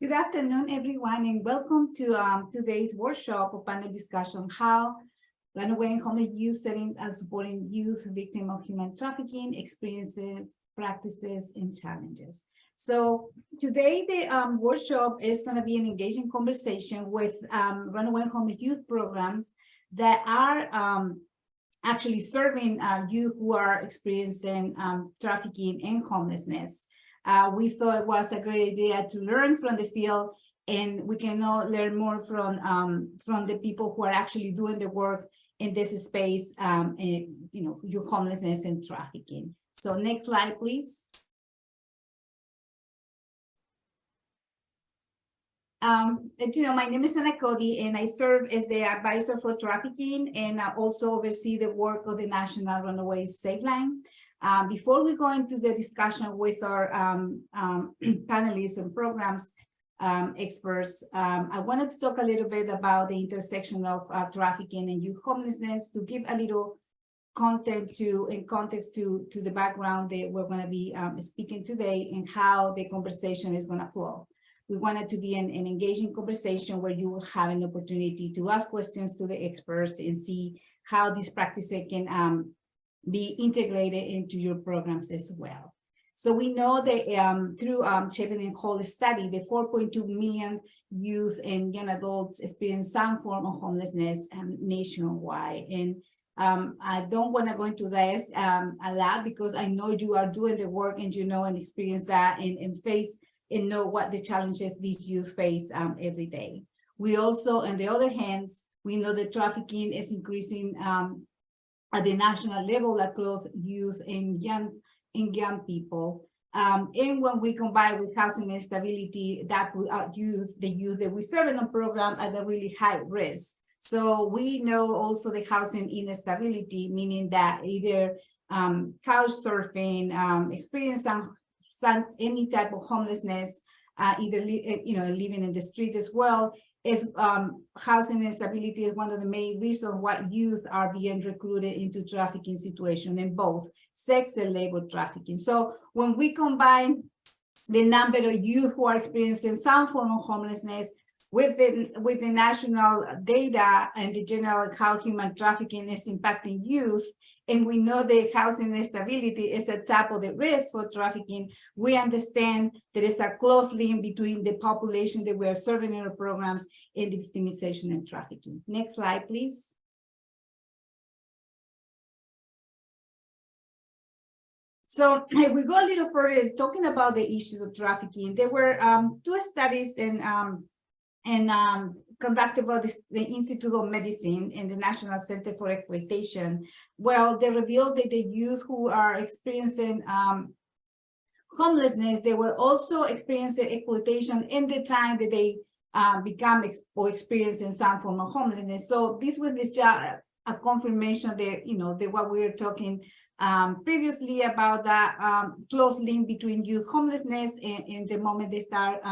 Good afternoon, everyone, and welcome to today's workshop or panel discussion, how runaway and homeless youth setting and supporting youth victims of human trafficking, experiences, practices, and challenges. So today the workshop is going to be an engaging conversation with runaway and homeless youth programs that are actually serving youth who are experiencing trafficking and homelessness. We thought it was a great idea to learn from the field, and we can all learn more from the people who are actually doing the work in this space, and, youth homelessness and trafficking. So next slide, please. My name is Ana Cody, and I serve as the advisor for trafficking, and I also oversee the work of the National Runaway Safe Line. Before we go into the discussion with our panelists and programs experts, I wanted to talk a little bit about the intersection of trafficking and youth homelessness, to give a little context to the background that we're going to be speaking today and how the conversation is going to flow. We want it to be an engaging conversation where you will have an opportunity to ask questions to the experts and see how these practices can be integrated into your programs as well. So we know that through Chapin and Hall study, the 4.2 million youth and young adults experience some form of homelessness nationwide. And I don't want to go into this a lot, because I know you are doing the work and you know and experience that and face and know what the challenges these youth face every day. We also, on the other hand, we know that trafficking is increasing at the national level across youth and young people. And when we combine with housing instability, that put our the youth that we serve in the program at a really high risk. So we know also the housing instability, meaning that either couch surfing, experience any type of homelessness, either living in the street as well, is housing instability is one of the main reasons why youth are being recruited into trafficking situations, in both sex and labor trafficking. So when we combine the number of youth who are experiencing some form of homelessness with the national data and the general how human trafficking is impacting youth, and we know the housing instability is a top of the risk for trafficking, we understand there is a close link between the population that we are serving in our programs and the victimization and trafficking. Next slide, please. So if we go a little further, talking about the issues of trafficking, there were two studies conducted by the Institute of Medicine and the National Center for Exploitation. Well, they revealed that the youth who are experiencing homelessness, they were also experiencing exploitation in the time that they become or experiencing some form of homelessness. So this was a confirmation that, that what we were talking previously about, that close link between youth homelessness and the moment they start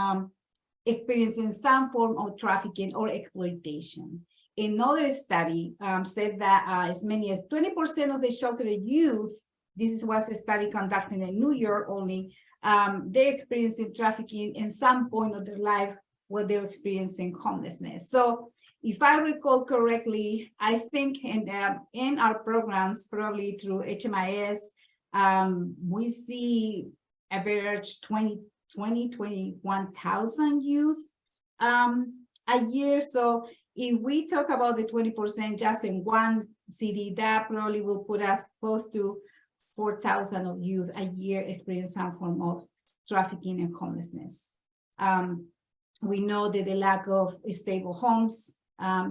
experiencing some form of trafficking or exploitation. Another study said that as many as 20% of the sheltered youth, this was a study conducted in New York only, they're experiencing trafficking in some point of their life where they're experiencing homelessness. So if I recall correctly, I think in our programs, probably through HMIS, we see average 21,000 youth a year. So if we talk about the 20% just in one city, that probably will put us close to 4,000 of youth a year experience some form of trafficking and homelessness. We know that the lack of stable homes,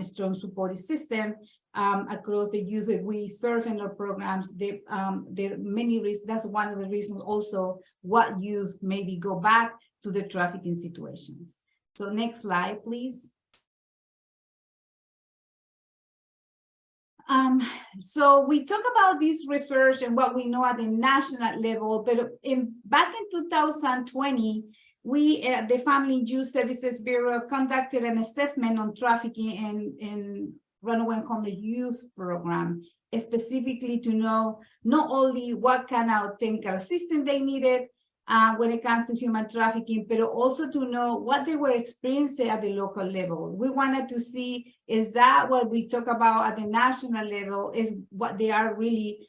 strong support system across the youth that we serve in our programs, there are many reasons. That's one of the reasons also what youth maybe go back to the trafficking situations. So next slide, please. So we talk about this research and what we know at the national level, but back in 2020, we, the Family and Youth Services Bureau, conducted an assessment on trafficking in runaway and homeless youth program, specifically to know not only what kind of technical assistance they needed, when it comes to human trafficking, but also to know what they were experiencing at the local level. We wanted to see, is that what we talk about at the national level is what they are really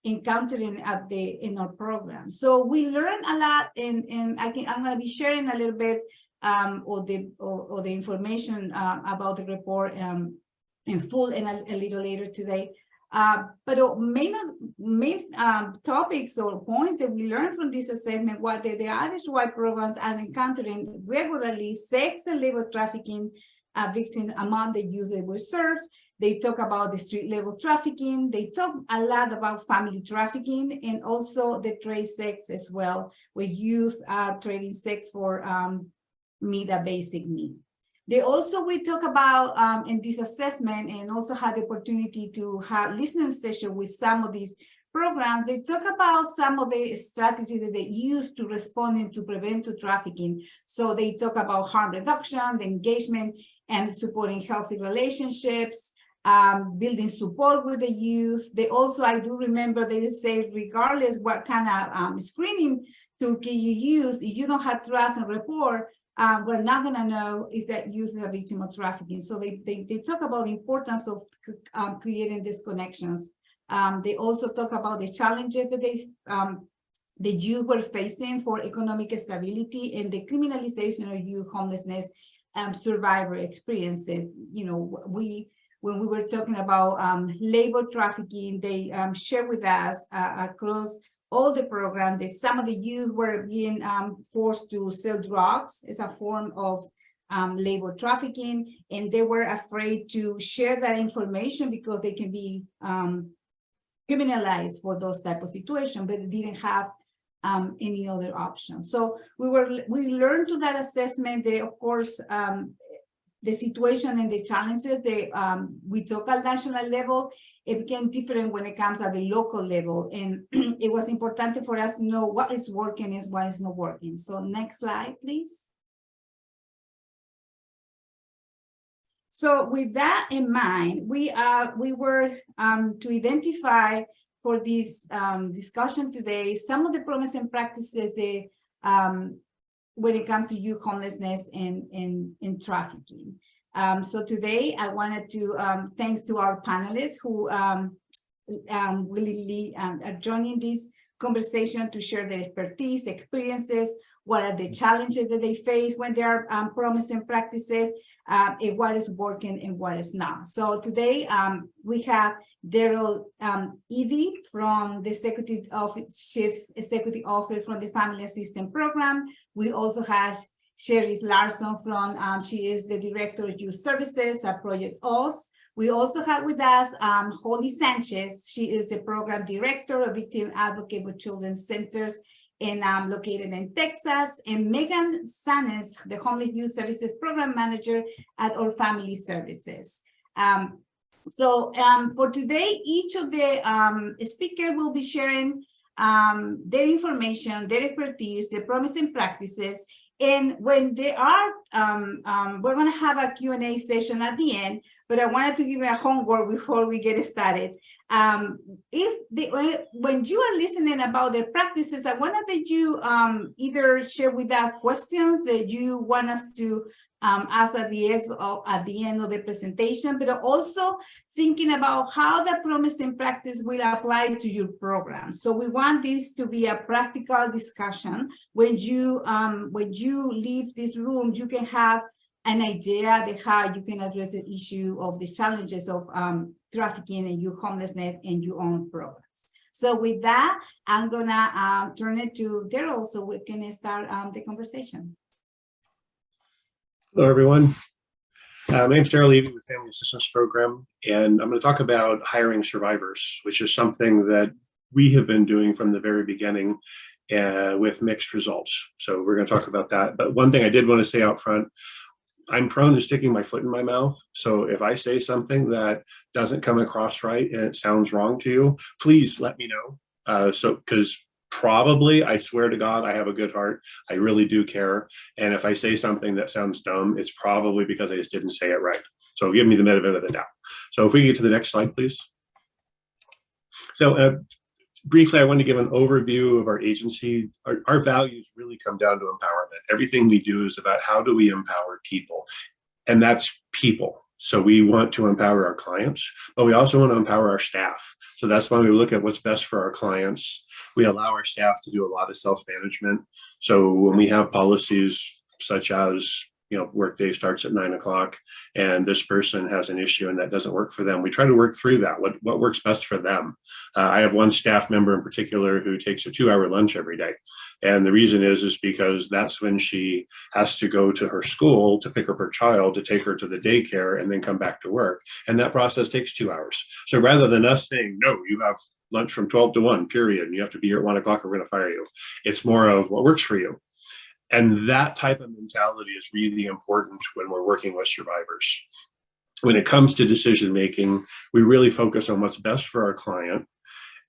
encountering in our program. So we learned a lot, and I'm going to be sharing a little bit of the information about the report in full and a little later today. But main topics or points that we learned from this assessment, what the Irish-wide programs are encountering regularly sex and labor trafficking victims among the youth that were served. They talk about the street level trafficking. They talk a lot about family trafficking and also the trade sex as well, where youth are trading sex for meet a basic need. We talk about in this assessment, and also had the opportunity to have listening session with some of these programs. They talk about some of the strategies that they use to respond to prevent trafficking. So they talk about harm reduction, the engagement, and supporting healthy relationships, building support with the youth. They also, I do remember they say, regardless what kind of screening tool you use, if you don't have trust and rapport, we're not going to know if that youth is a victim of trafficking. So they talk about the importance of creating these connections. They also talk about the challenges that the youth were facing for economic stability and the criminalization of youth homelessness survivor experiences. You know, when we were talking about labor trafficking, they shared with us across all the programs that some of the youth were being forced to sell drugs as a form of labor trafficking, and they were afraid to share that information because they can be criminalized for those type of situations, but they didn't have any other option. So we learned to that assessment that, of course, the situation and the challenges that we took at national level, it became different when it comes at the local level. And it was important for us to know what is working and what is not working. So next slide, please. So with that in mind, we were to identify for this discussion today some of the promising practices that when it comes to youth homelessness and trafficking. So today I wanted to, thanks to our panelists who really are joining this conversation to share their expertise, experiences, what are the challenges that they face when there are promising practices, and what is working and what is not. So today we have Daryl Evie from the Executive Office, Chief Executive Officer from the Family Assistance Program. We also have Sherry Larson from, she is the Director of Youth Services at Project OS. We also have with us Holly Sanchez. She is the Program Director of Victim Advocate for Children's Centers located in Texas, and Megan Sanes, the Homeless Youth Services Program Manager at All Family Services. For today, each of the speakers will be sharing their information, their expertise, their promising practices. And when they are, we're going to have a Q&A session at the end, but I wanted to give you a homework before we get started. When you are listening about their practices, I wanted that you either share with us questions that you want us to ask at the end of the presentation, but also thinking about how the promising practice will apply to your program. So we want this to be a practical discussion. When you leave this room, you can have an idea of how you can address the issue of the challenges of trafficking and youth homelessness in your own programs. So with that, I'm gonna turn it to Daryl so we can start the conversation. Hello, everyone. My name's Daryl Levy with Family Assistance Program, and I'm going to talk about hiring survivors, which is something that we have been doing from the very beginning with mixed results. So we're going to talk about that. But one thing I did want to say out front, I'm prone to sticking my foot in my mouth. So if I say something that doesn't come across right and it sounds wrong to you, please let me know. Because probably, I swear to God, I have a good heart. I really do care. And if I say something that sounds dumb, it's probably because I just didn't say it right. So give me the benefit of the doubt. So if we get to the next slide, please. So briefly, I want to give an overview of our agency. Our values really come down to empowerment. Everything we do is about how do we empower people, and that's people. So we want to empower our clients, but we also want to empower our staff. So that's why we look at what's best for our clients. We allow our staff to do a lot of self-management. So when we have policies such as, workday starts at 9 o'clock and this person has an issue and that doesn't work for them, we try to work through that. What works best for them? I have one staff member in particular who takes a 2-hour lunch every day. And the reason is because that's when she has to go to her school to pick up her child, to take her to the daycare and then come back to work. And that process takes 2 hours. So rather than us saying, no, you have lunch from 12 to 1, period, and you have to be here at 1 o'clock or we're going to fire you, it's more of what works for you. And that type of mentality is really important when we're working with survivors. When it comes to decision making, we really focus on what's best for our client.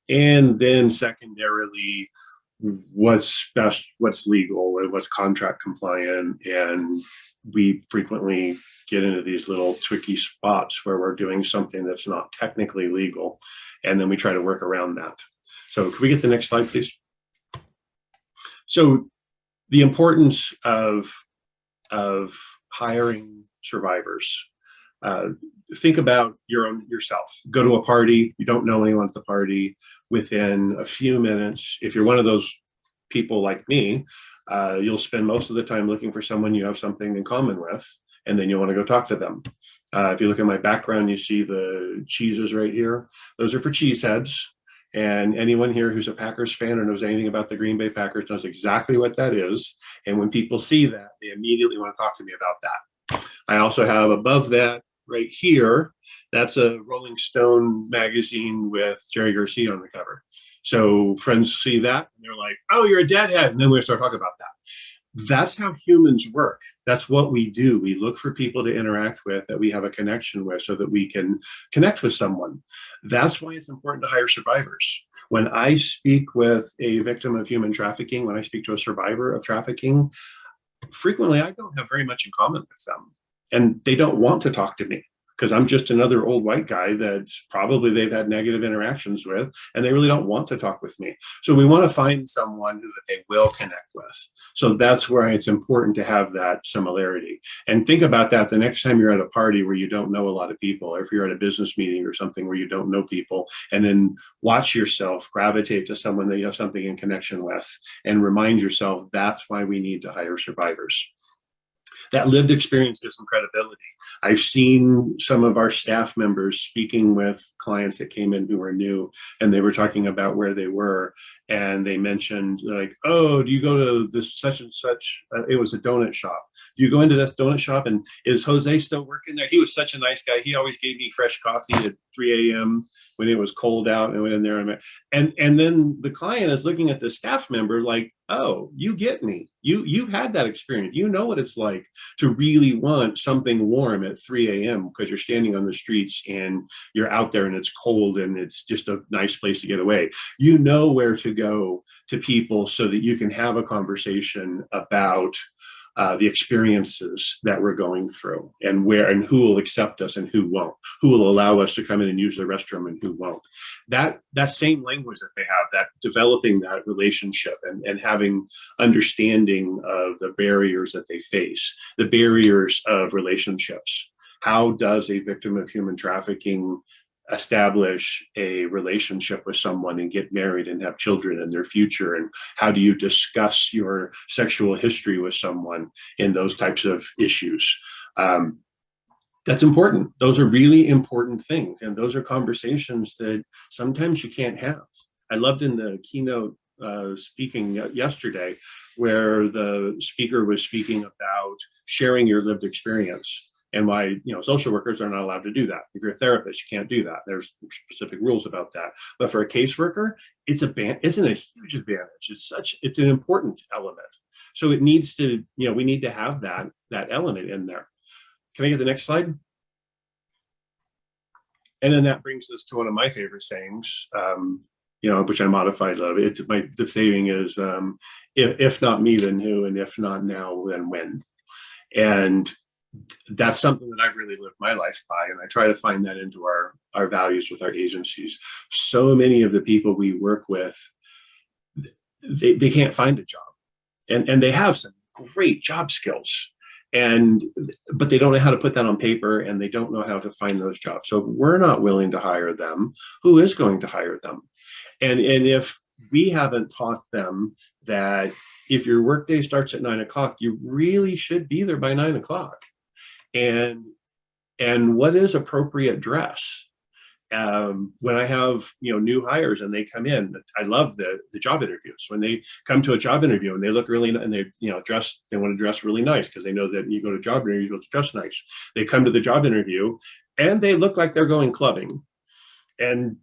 And then secondarily, what's best, what's legal, and what's contract compliant. And we frequently get into these little tricky spots where we're doing something that's not technically legal. And then we try to work around that. So can we get the next slide, please? So the importance of hiring survivors. Think about yourself. Go to a party, you don't know anyone at the party. Within a few minutes, if you're one of those people like me, you'll spend most of the time looking for someone you have something in common with, and then you want to go talk to them. If you look at my background, you see the cheeses right here. Those are for cheeseheads. And anyone here who's a Packers fan or knows anything about the Green Bay Packers knows exactly what that is. And when people see that, they immediately want to talk to me about that. I also have above that right here, that's a Rolling Stone magazine with Jerry Garcia on the cover. So friends see that and they're like, oh, you're a deadhead. And then we start talking about that. That's how humans work. That's what we do. We look for people to interact with that we have a connection with so that we can connect with someone. That's why it's important to hire survivors. When I speak with a victim of human trafficking, when I speak to a survivor of trafficking, frequently I don't have very much in common with them. And they don't want to talk to me because I'm just another old white guy that's probably they've had negative interactions with, and they really don't want to talk with me. So we want to find someone that they will connect with. So that's where it's important to have that similarity. And think about that the next time you're at a party where you don't know a lot of people, or if you're at a business meeting or something where you don't know people, and then watch yourself gravitate to someone that you have something in connection with, and remind yourself that's why we need to hire survivors. That lived experience gives some credibility. I've seen some of our staff members speaking with clients that came in who were new, and they were talking about where they were, and they mentioned like, oh, do you go to this such and such, it was a donut shop. Do you go into this donut shop, and is Jose still working there? He was such a nice guy. He always gave me fresh coffee at 3 a.m. when it was cold out, and went in there and then the client is looking at the staff member like, oh, you get me. You've had that experience. You know what it's like to really want something warm at 3 a.m. because you're standing on the streets and you're out there and it's cold and it's just a nice place to get away. You know where to go to people so that you can have a conversation about the experiences that we're going through and where and who will accept us and who won't, who will allow us to come in and use the restroom and who won't. That same language that they have, that developing that relationship and having understanding of the barriers that they face, the barriers of relationships. How does a victim of human trafficking establish a relationship with someone and get married and have children in their future? And how do you discuss your sexual history with someone in those types of issues? That's important. Those are really important things. And those are conversations that sometimes you can't have. I loved in the keynote speaking yesterday where the speaker was speaking about sharing your lived experience. And why, social workers are not allowed to do that. If you're a therapist, you can't do that. There's specific rules about that. But for a caseworker, it's a huge advantage. It's an important element. So it needs to, we need to have that element in there. Can I get the next slide? And then that brings us to one of my favorite sayings, which I modified a little bit. The saying is, if not me, then who? And if not now, then when? And that's something that I've really lived my life by, and I try to find that into our values with our agencies. So many of the people we work with, they can't find a job, and they have some great job skills, and but they don't know how to put that on paper, and they don't know how to find those jobs. So if we're not willing to hire them, who is going to hire them? And if we haven't taught them that if your workday starts at 9 o'clock, you really should be there by 9 o'clock. And what is appropriate dress? When I have new hires and they come in, I love the job interviews. When they come to a job interview and they look really, and they dress, they want to dress really nice because they know that you go to job interviews, you dress nice. They come to the job interview and they look like they're going clubbing. And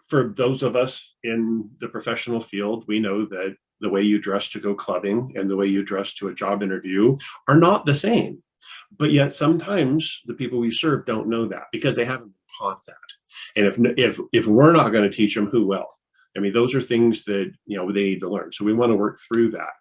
for those of us in the professional field, we know that the way you dress to go clubbing and the way you dress to a job interview are not the same. But yet sometimes the people we serve don't know that because they haven't been taught that. And if we're not going to teach them, who will? I mean, those are things that they need to learn. So we want to work through that.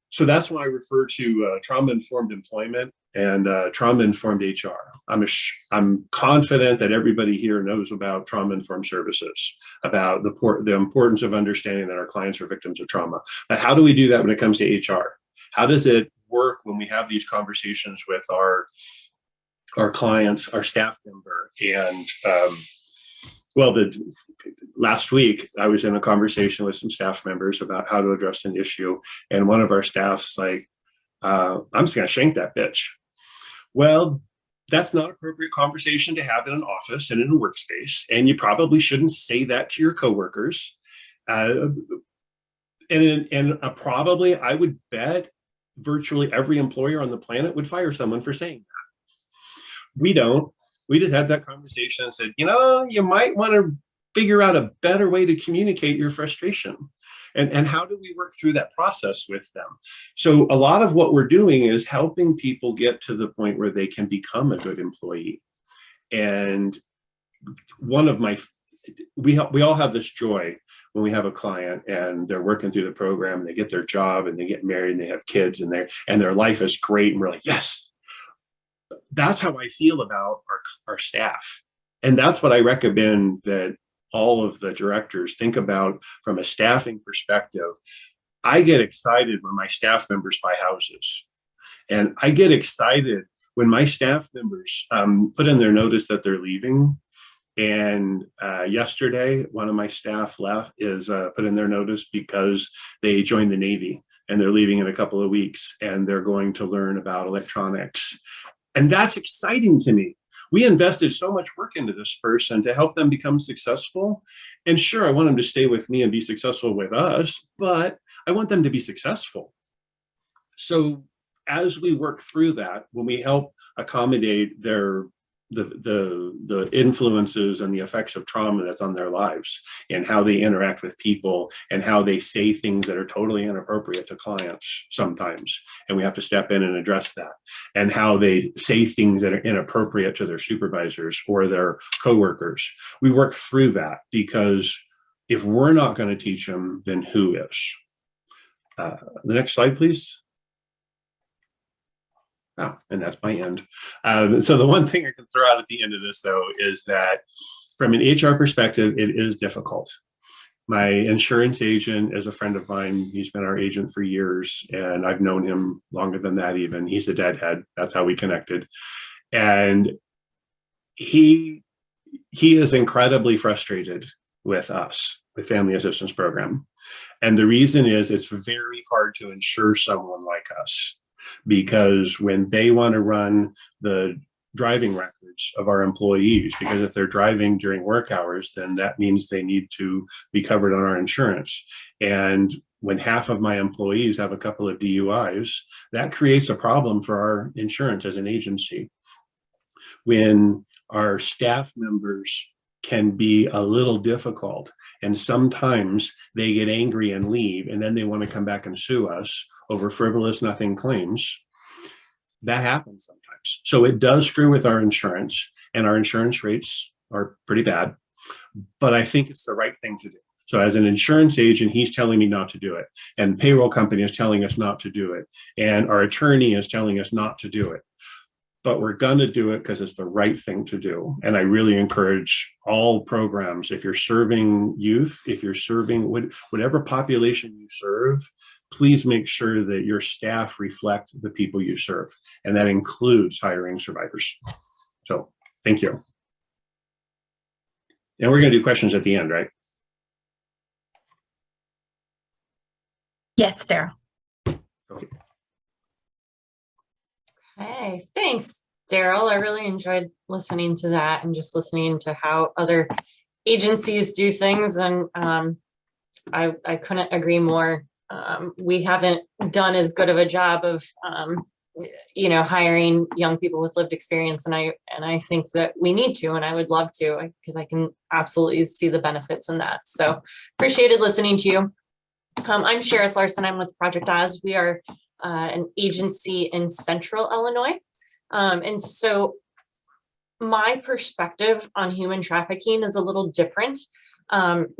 So that's why I refer to trauma-informed employment and trauma-informed HR. I'm confident that everybody here knows about trauma-informed services, about the importance of understanding that our clients are victims of trauma. But how do we do that when it comes to HR? How does it work when we have these conversations with our clients, our staff member? And last week I was in a conversation with some staff members about how to address an issue, and one of our staff's like, "I'm just going to shank that bitch." Well, that's not appropriate conversation to have in an office and in a workspace, and you probably shouldn't say that to your coworkers. Probably, I would bet virtually every employer on the planet would fire someone for saying that. We don't. We just had that conversation and said, you might want to figure out a better way to communicate your frustration. And how do we work through that process with them? So a lot of what we're doing is helping people get to the point where they can become a good employee. And we all have this joy when we have a client and they're working through the program and they get their job and they get married and they have kids and their life is great. And we're like, yes, that's how I feel about our staff. And that's what I recommend that all of the directors think about from a staffing perspective. I get excited when my staff members buy houses. And I get excited when my staff members put in their notice that they're leaving. And yesterday, one of my staff put in their notice because they joined the Navy and they're leaving in a couple of weeks and they're going to learn about electronics. And that's exciting to me. We invested so much work into this person to help them become successful. And sure, I want them to stay with me and be successful with us, but I want them to be successful. So as we work through that, when we help accommodate the influences and the effects of trauma that's on their lives and how they interact with people and how they say things that are totally inappropriate to clients sometimes, and we have to step in and address that, and how they say things that are inappropriate to their supervisors or their coworkers. We work through that because if we're not going to teach them, then who is? The next slide, please. Oh, and that's my end. So the one thing I can throw out at the end of this, though, is that from an HR perspective, it is difficult. My insurance agent is a friend of mine. He's been our agent for years, and I've known him longer than that even. He's a deadhead. That's how we connected. And he is incredibly frustrated with us, with Family Assistance Program. And the reason is it's very hard to insure someone like us, because when they want to run the driving records of our employees, because if they're driving during work hours, then that means they need to be covered on our insurance. And when half of my employees have a couple of DUIs, that creates a problem for our insurance as an agency. When our staff members can be a little difficult, and sometimes they get angry and leave, and then they want to come back and sue us over frivolous nothing claims. That happens sometimes. So it does screw with our insurance, and our insurance rates are pretty bad, but I think it's the right thing to do. So as an insurance agent, he's telling me not to do it, and payroll company is telling us not to do it, and our attorney is telling us not to do it. but we're going to do it because it's the right thing to do. And I really encourage all programs, if you're serving youth, if you're serving whatever population you serve, please make sure that your staff reflect the people you serve. And that includes hiring survivors. So thank you. And we're going to do questions at the end, right? Yes, Daryl. Okay. Hey, thanks, Daryl. I really enjoyed listening to that and just listening to how other agencies do things. And I couldn't agree more. We haven't done as good of a job of, hiring young people with lived experience. And I think that we need to, and I would love to, because I can absolutely see the benefits in that. So appreciated listening to you. I'm Sheris Larson. I'm with Project Oz. We are an agency in Central Illinois. And so my perspective on human trafficking is a little different,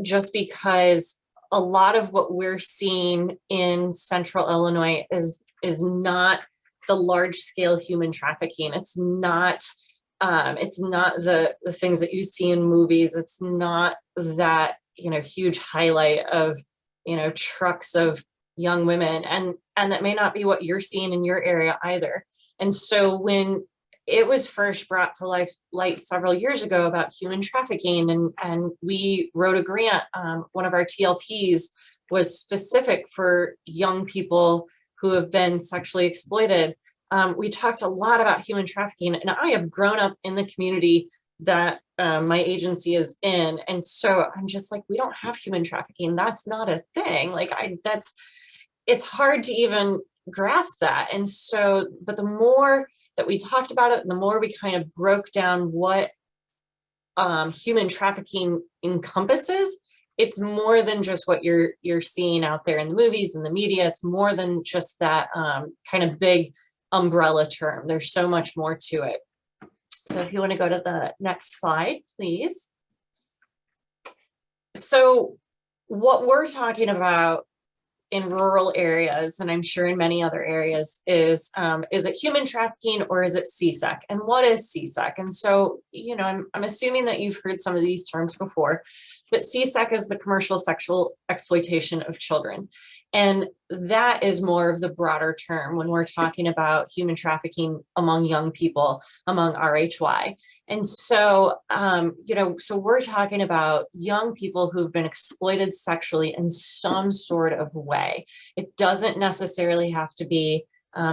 just because a lot of what we're seeing in Central Illinois is not the large scale human trafficking. It's not the things that you see in movies. It's not that, huge highlight of, trucks of young women, and that may not be what you're seeing in your area either. And so when it was first brought to light several years ago about human trafficking, and we wrote a grant, one of our TLPs was specific for young people who have been sexually exploited. We talked a lot about human trafficking, and I have grown up in the community that my agency is in. And so I'm just like, we don't have human trafficking. That's not a thing. It's hard to even grasp that. And so, but the more that we talked about it, the more we kind of broke down what human trafficking encompasses. It's more than just what you're seeing out there in the movies and the media. It's more than just that kind of big umbrella term. There's so much more to it. So if you want to go to the next slide, please. So what we're talking about in rural areas, and I'm sure in many other areas, is it human trafficking or is it CSEC? And what is CSEC? And so, I'm assuming that you've heard some of these terms before, but CSEC is the commercial sexual exploitation of children. And that is more of the broader term when we're talking about human trafficking among young people, among RHY. And so, so we're talking about young people who've been exploited sexually in some sort of way. It doesn't necessarily have to be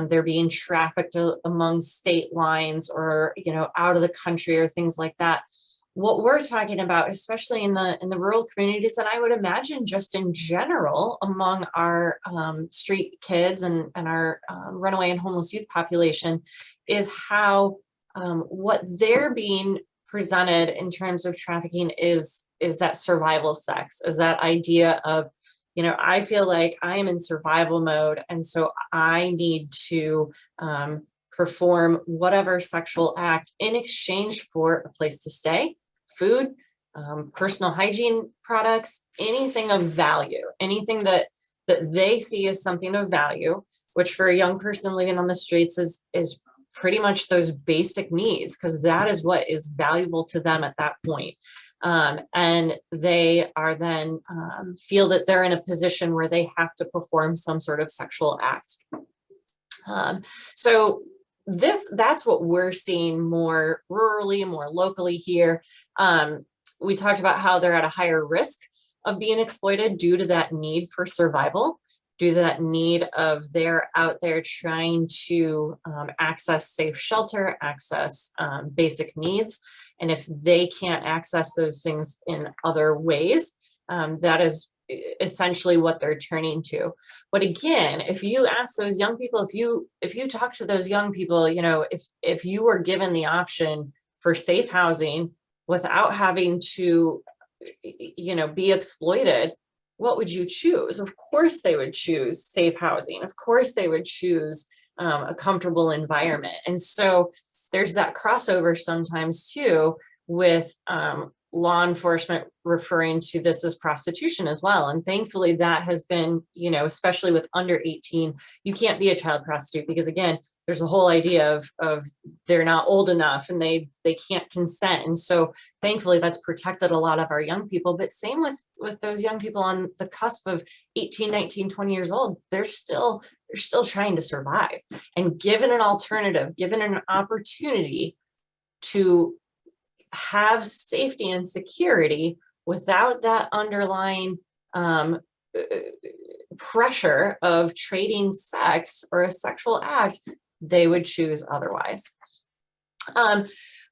they're being trafficked among state lines or, out of the country or things like that. What we're talking about, especially in the rural communities, and I would imagine just in general among our street kids and our runaway and homeless youth population, is how what they're being presented in terms of trafficking is that survival sex, is that idea of, I feel like I am in survival mode, and so I need to perform whatever sexual act in exchange for a place to stay, food, personal hygiene products, anything of value, anything that they see as something of value, which for a young person living on the streets is pretty much those basic needs, because that is what is valuable to them at that point. And they are then feel that they're in a position where they have to perform some sort of sexual act. So that's what we're seeing more rurally, more locally here. We talked about how they're at a higher risk of being exploited due to that need for survival, due to that need of they're out there trying to access safe shelter, access basic needs. And if they can't access those things in other ways, that is essentially what they're turning to. But again, if you ask those young people, if you talk to those young people, if you were given the option for safe housing without having to, be exploited, what would you choose? Of course they would choose safe housing. Of course they would choose a comfortable environment. And so there's that crossover sometimes too with law enforcement referring to this as prostitution as well. And thankfully that has been, especially with under 18, you can't be a child prostitute because again, there's a whole idea of they're not old enough and they can't consent. And so thankfully that's protected a lot of our young people, but same with those young people on the cusp of 18, 19, 20 years old, they're still trying to survive. And given an alternative, given an opportunity to have safety and security without that underlying pressure of trading sex or a sexual act, they would choose otherwise.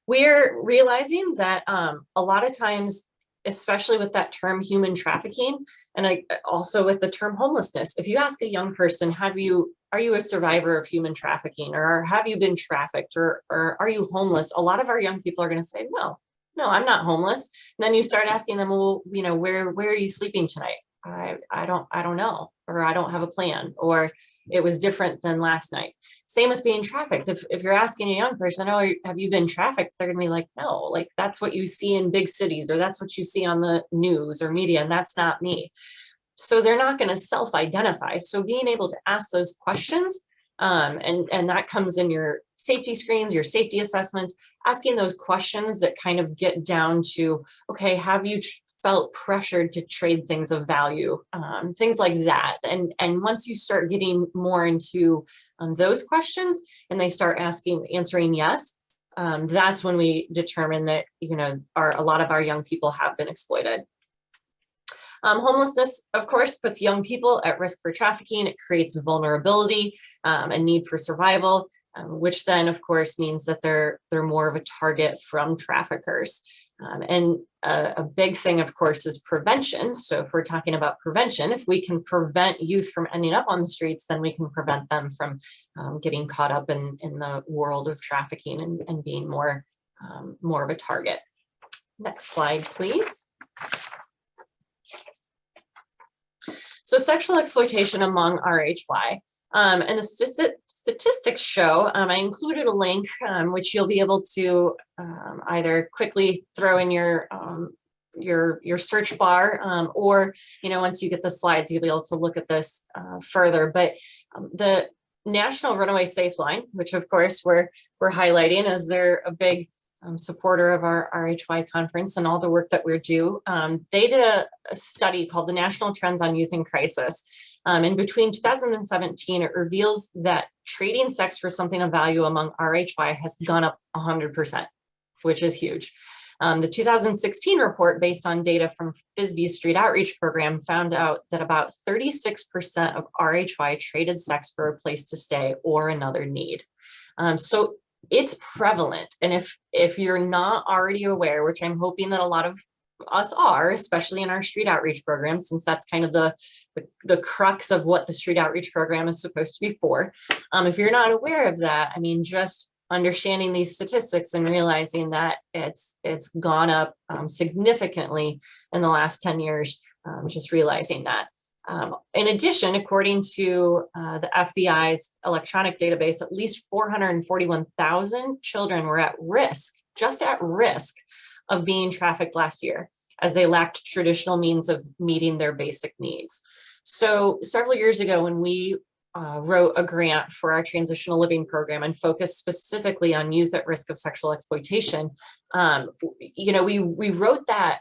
We're realizing that a lot of times, especially with that term human trafficking, and also with the term homelessness, if you ask a young person, are you a survivor of human trafficking, or have you been trafficked, or are you homeless? A lot of our young people are going to say, no, I'm not homeless. And then you start asking them, well, where are you sleeping tonight? I don't know, or I don't have a plan, or it was different than last night. Same with being trafficked. If you're asking a young person, oh, have you been trafficked? They're gonna be like, no, like that's what you see in big cities, or that's what you see on the news or media, and that's not me. So they're not going to self-identify. So being able to ask those questions, and that comes in your safety screens, your safety assessments, asking those questions that kind of get down to, okay, have you felt pressured to trade things of value, things like that. And once you start getting more into those questions and they start answering yes, that's when we determine that, a lot of our young people have been exploited. Homelessness, of course, puts young people at risk for trafficking. It creates vulnerability and need for survival, which then, of course, means that they're more of a target from traffickers. And a big thing, of course, is prevention. So if we're talking about prevention, if we can prevent youth from ending up on the streets, then we can prevent them from getting caught up in the world of trafficking and being more of a target. Next slide, please. So sexual exploitation among RHY. And the statistics show, I included a link which you'll be able to either quickly throw in your search bar, or once you get the slides, you'll be able to look at this further. But the National Runaway Safe Line, which of course we're highlighting as they're a big supporter of our RHY conference and all the work that we do. They did a study called the National Trends on Youth in Crisis. And between 2017, it reveals that trading sex for something of value among RHY has gone up 100%, which is huge. The 2016 report, based on data from FISB's Street Outreach Program, found out that about 36% of RHY traded sex for a place to stay or another need. So it's prevalent. And if you're not already aware, which I'm hoping that a lot of us are, especially in our street outreach program, since that's kind of the crux of what the street outreach program is supposed to be for. If you're not aware of that, I mean, just understanding these statistics and realizing that it's gone up significantly in the last 10 years, just realizing that. In addition, according to the FBI's electronic database, at least 441,000 children were at risk, just at risk, of being trafficked last year, as they lacked traditional means of meeting their basic needs. So several years ago, when we wrote a grant for our transitional living program and focused specifically on youth at risk of sexual exploitation, we wrote that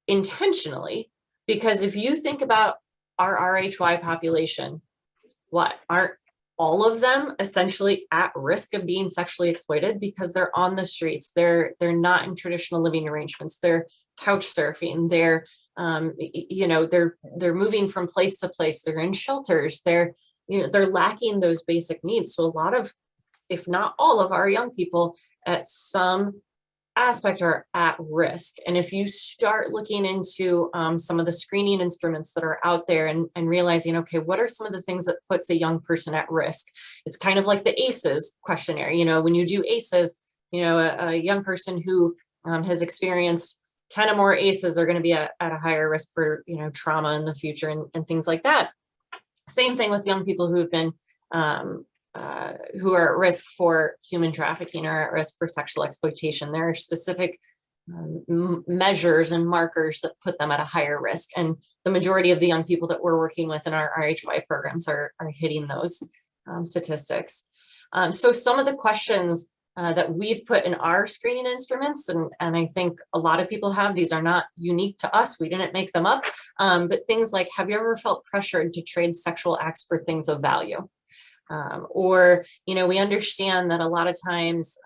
intentionally, because if you think about our RHY population, aren't all of them essentially at risk of being sexually exploited because they're on the streets? They're not in traditional living arrangements. They're couch surfing. They're they're moving from place to place. They're in shelters. They're lacking those basic needs. So a lot of, if not all of our young people at some aspect are at risk. And if you start looking into some of the screening instruments that are out there and realizing, okay, what are some of the things that puts a young person at risk? It's kind of like the ACEs questionnaire. When you do ACEs, a young person who has experienced 10 or more ACEs are going to be at a higher risk for, trauma in the future and things like that. Same thing with young people who have been who are at risk for human trafficking or at risk for sexual exploitation. There are specific measures and markers that put them at a higher risk. And the majority of the young people that we're working with in our RHY programs are hitting those statistics. So some of the questions that we've put in our screening instruments, and I think a lot of people have, these are not unique to us, we didn't make them up, but things like, have you ever felt pressured to trade sexual acts for things of value? Or, we understand that a lot of times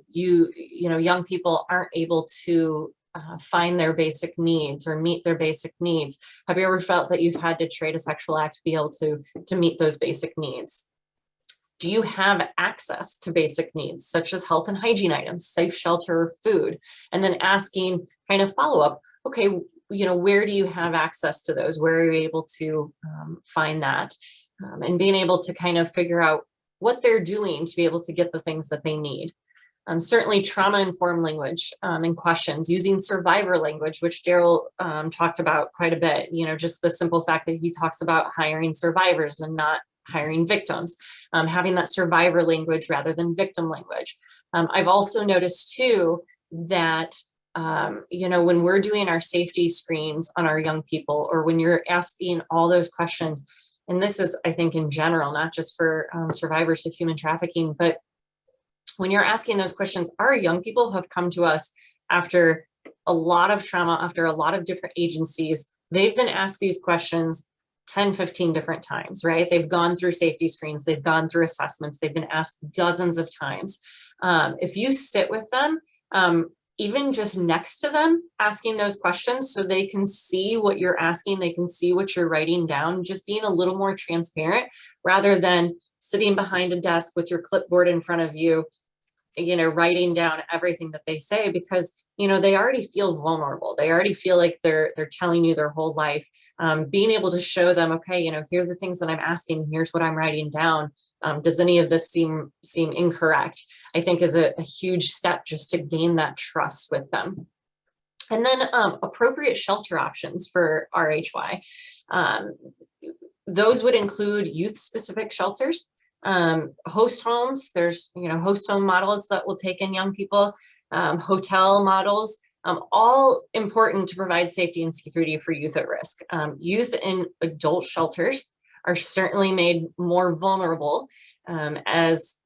young people aren't able to find their basic needs or meet their basic needs. Have you ever felt that you've had to trade a sexual act to be able to meet those basic needs? Do you have access to basic needs such as health and hygiene items, safe shelter, or food? And then asking kind of follow-up, okay, where do you have access to those? Where are you able to find that? And being able to kind of figure out what they're doing to be able to get the things that they need. Certainly trauma-informed language and questions, using survivor language, which Daryl talked about quite a bit, just the simple fact that he talks about hiring survivors and not hiring victims, having that survivor language rather than victim language. I've also noticed too that when we're doing our safety screens on our young people, or when you're asking all those questions, and this is, I think, in general, not just for survivors of human trafficking, but when you're asking those questions, our young people have come to us after a lot of trauma, after a lot of different agencies. They've been asked these questions 10, 15 different times, right? They've gone through safety screens, they've gone through assessments, they've been asked dozens of times. If you sit with them, even just next to them, asking those questions so they can see what you're asking, they can see what you're writing down, just being a little more transparent rather than sitting behind a desk with your clipboard in front of you, writing down everything that they say, because, they already feel vulnerable. They already feel like they're telling you their whole life. Being able to show them, okay, here are the things that I'm asking, here's what I'm writing down. Does any of this seem incorrect? I think is a huge step just to gain that trust with them. And then appropriate shelter options for RHY. Those would include youth-specific shelters, host homes. There's, host home models that will take in young people, hotel models, all important to provide safety and security for youth at risk. Youth in adult shelters are certainly made more vulnerable as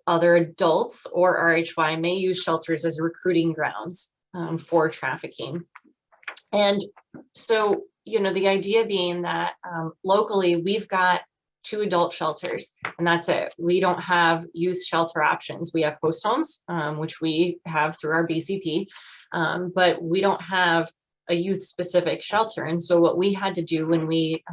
other adults or RHY may use shelters as recruiting grounds for trafficking. And so, the idea being that locally we've got 2 adult shelters, and that's it. We don't have youth shelter options. We have host homes, which we have through our BCP, but we don't have a youth specific shelter. And so what we had to do when we,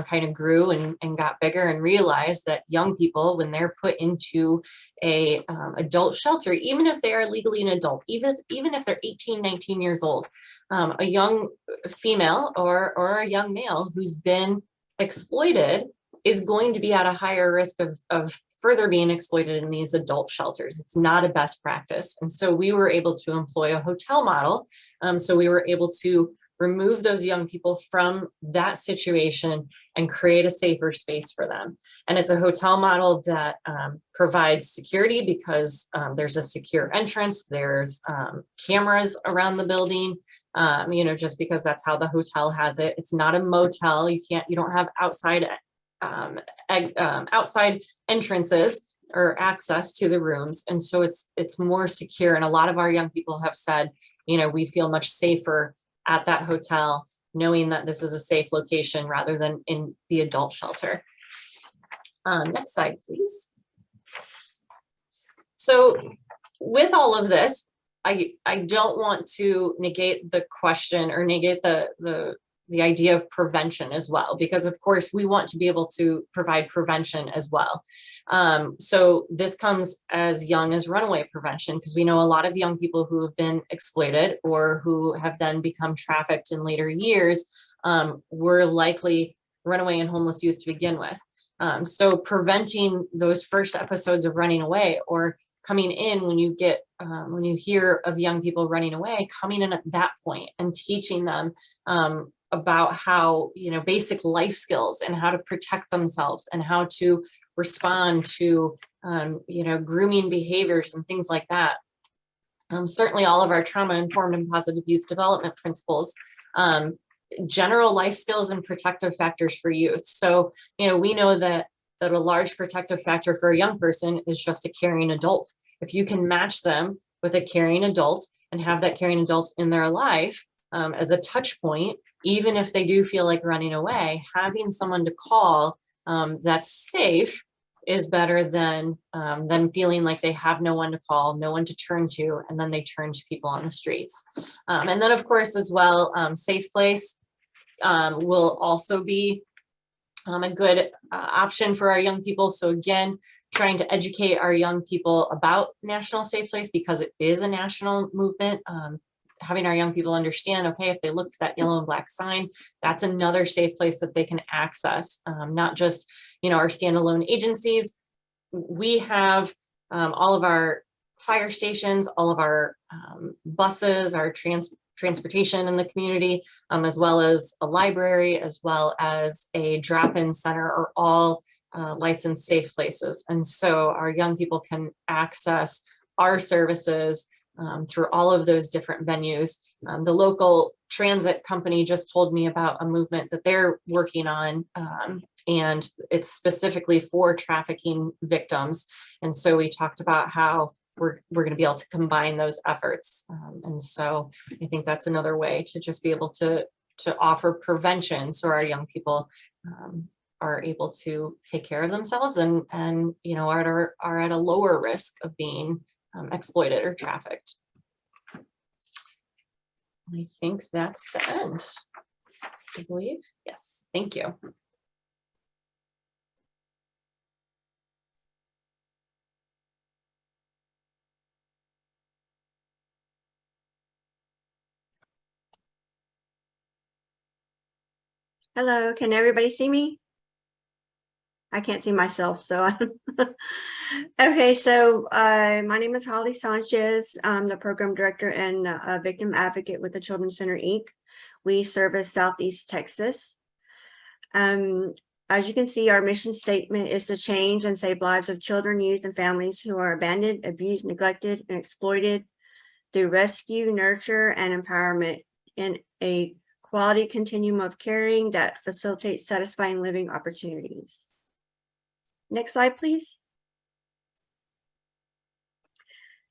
kind of grew and got bigger and realized that young people, when they're put into a adult shelter, even if they are legally an adult, even if they're 18, 19 years old, a young female or a young male who's been exploited is going to be at a higher risk of further being exploited in these adult shelters. It's not a best practice. And so we were able to employ a hotel model. So we were able to remove those young people from that situation and create a safer space for them. And it's a hotel model that provides security because there's a secure entrance, there's cameras around the building, just because that's how the hotel has it. It's not a motel. You don't have outside entrances or access to the rooms. And so it's more secure. And a lot of our young people have said, we feel much safer at that hotel, knowing that this is a safe location rather than in the adult shelter. Next slide, please. So with all of this, I don't want to negate the question or negate the idea of prevention as well, because of course we want to be able to provide prevention as well. So this comes as young as runaway prevention, because we know a lot of young people who have been exploited or who have then become trafficked in later years were likely runaway and homeless youth to begin with. So preventing those first episodes of running away, or coming in when you hear of young people running away, coming in at that point and teaching them about how, basic life skills and how to protect themselves and how to respond to, grooming behaviors and things like that. certainly all of our trauma-informed and positive youth development principles, general life skills and protective factors for youth. So, we know that a large protective factor for a young person is just a caring adult. If you can match them with a caring adult and have that caring adult in their life as a touch point, even if they do feel like running away, having someone to call that's safe is better than them feeling like they have no one to call, no one to turn to, and then they turn to people on the streets. And then, of course, as well, safe place will also be a good option for our young people. So again, trying to educate our young people about National Safe Place, because it is a national movement. Having our young people understand, okay, if they look for that yellow and black sign, that's another safe place that they can access, not just, our standalone agencies. We have all of our fire stations, all of our buses, our transportation in the community, as well as a library, as well as a drop-in center, are all licensed safe places. And so our young people can access our services through all of those different venues. The local transit company just told me about a movement that they're working on, and it's specifically for trafficking victims. And so we talked about how we're going to be able to combine those efforts. And so I think that's another way to just be able to offer prevention, so our young people are able to take care of themselves and are at a lower risk of being exploited or trafficked. I think that's the end, I believe. Yes, thank you. Hello, can everybody see me? I can't see myself, so okay, so my name is Holly Sanchez. I'm the program director and a victim advocate with the Children's Center, Inc. We service Southeast Texas. As you can see, our mission statement is to change and save lives of children, youth, and families who are abandoned, abused, neglected, and exploited through rescue, nurture, and empowerment in a quality continuum of caring that facilitates satisfying living opportunities. Next slide, please.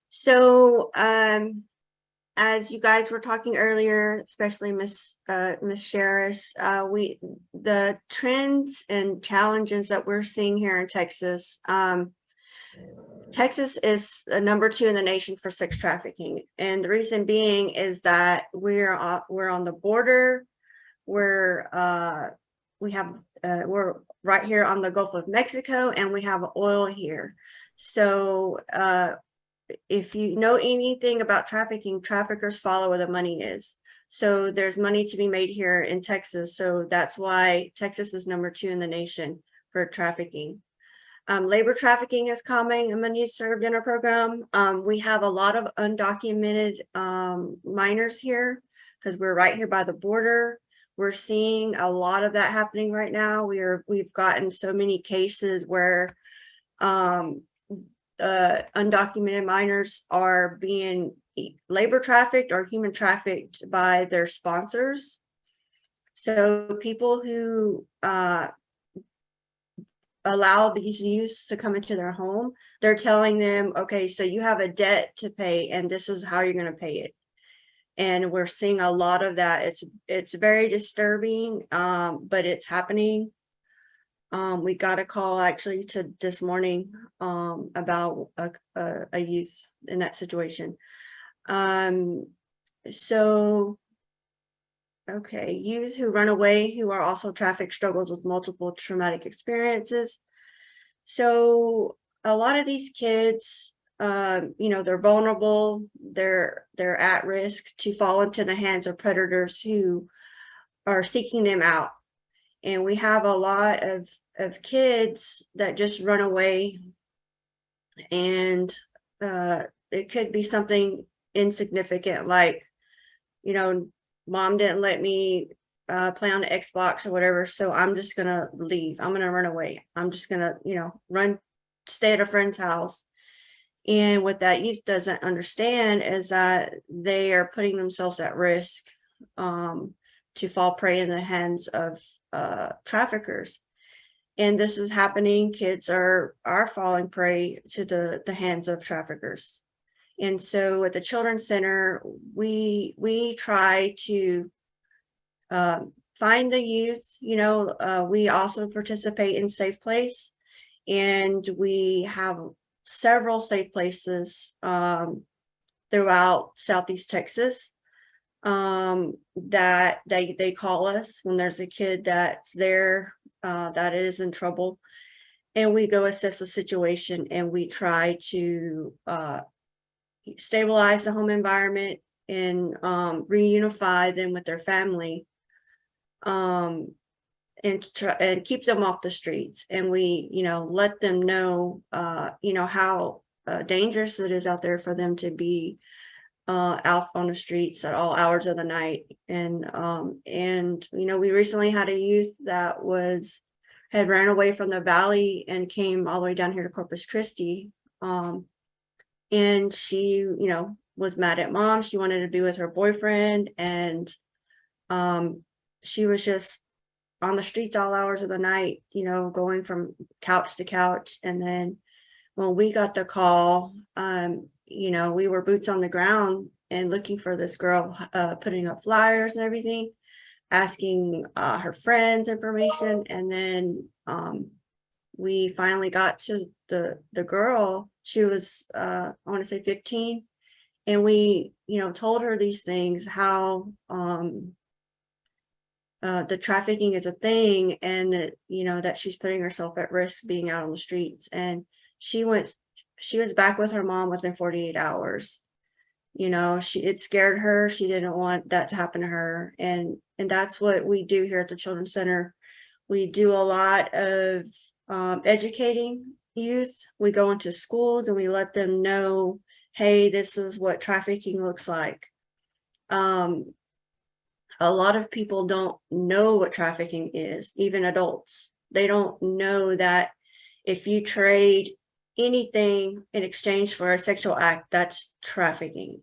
So, as you guys were talking earlier, especially Miss Sherris, the trends and challenges that we're seeing here in Texas. Texas is number 2 in the nation for sex trafficking, and the reason being is that we're on the border. We're right here on the Gulf of Mexico, and we have oil here. So if you know anything about trafficking, traffickers follow where the money is. So there's money to be made here in Texas. So that's why Texas is number 2 in the nation for trafficking. Labor trafficking is common and money is served in our program. We have a lot of undocumented minors here because we're right here by the border. We're seeing a lot of that happening right now. We've gotten so many cases where undocumented minors are being labor trafficked or human trafficked by their sponsors. So people who allow these youths to come into their home, they're telling them, okay, so you have a debt to pay and this is how you're going to pay it. And we're seeing a lot of that. It's very disturbing, but it's happening. We got a call actually to this morning about a youth in that situation. So, okay, youth who run away, who are also trafficked, struggles with multiple traumatic experiences. So a lot of these kids, they're vulnerable, they're at risk to fall into the hands of predators who are seeking them out. And we have a lot of kids that just run away, and it could be something insignificant like, mom didn't let me play on the Xbox or whatever, so I'm just gonna leave. I'm gonna run away. I'm just gonna, stay at a friend's house. And what that youth doesn't understand is that they are putting themselves at risk to fall prey in the hands of traffickers. And this is happening. Kids are falling prey to the hands of traffickers. And so at the Children's Center, we try to find the youth. You know, we also participate in Safe Place, and we have several safe places throughout Southeast Texas that they call us when there's a kid that's there that is in trouble, and we go assess the situation, and we try to stabilize the home environment and reunify them with their family, and keep them off the streets. And we, you know, let them know, you know, how dangerous it is out there for them to be out on the streets at all hours of the night. And you know, we recently had a youth that had ran away from the valley and came all the way down here to Corpus Christi. And she, you know, was mad at mom. She wanted to be with her boyfriend, and she was just on the streets all hours of the night, you know, going from couch to couch. And then when we got the call, you know, we were boots on the ground and looking for this girl, putting up flyers and everything, asking her friends information. And then we finally got to the girl. She was, I want to say 15. And we, you know, told her these things, how the trafficking is a thing, and that, you know, that she's putting herself at risk being out on the streets. And she was back with her mom within 48 hours. You know, it scared her. She didn't want that to happen to her. And that's what we do here at the Children's Center. We do a lot of educating youth. We go into schools and we let them know, hey, this is what trafficking looks like. A lot of people don't know what trafficking is, even adults. They don't know that if you trade anything in exchange for a sexual act, that's trafficking.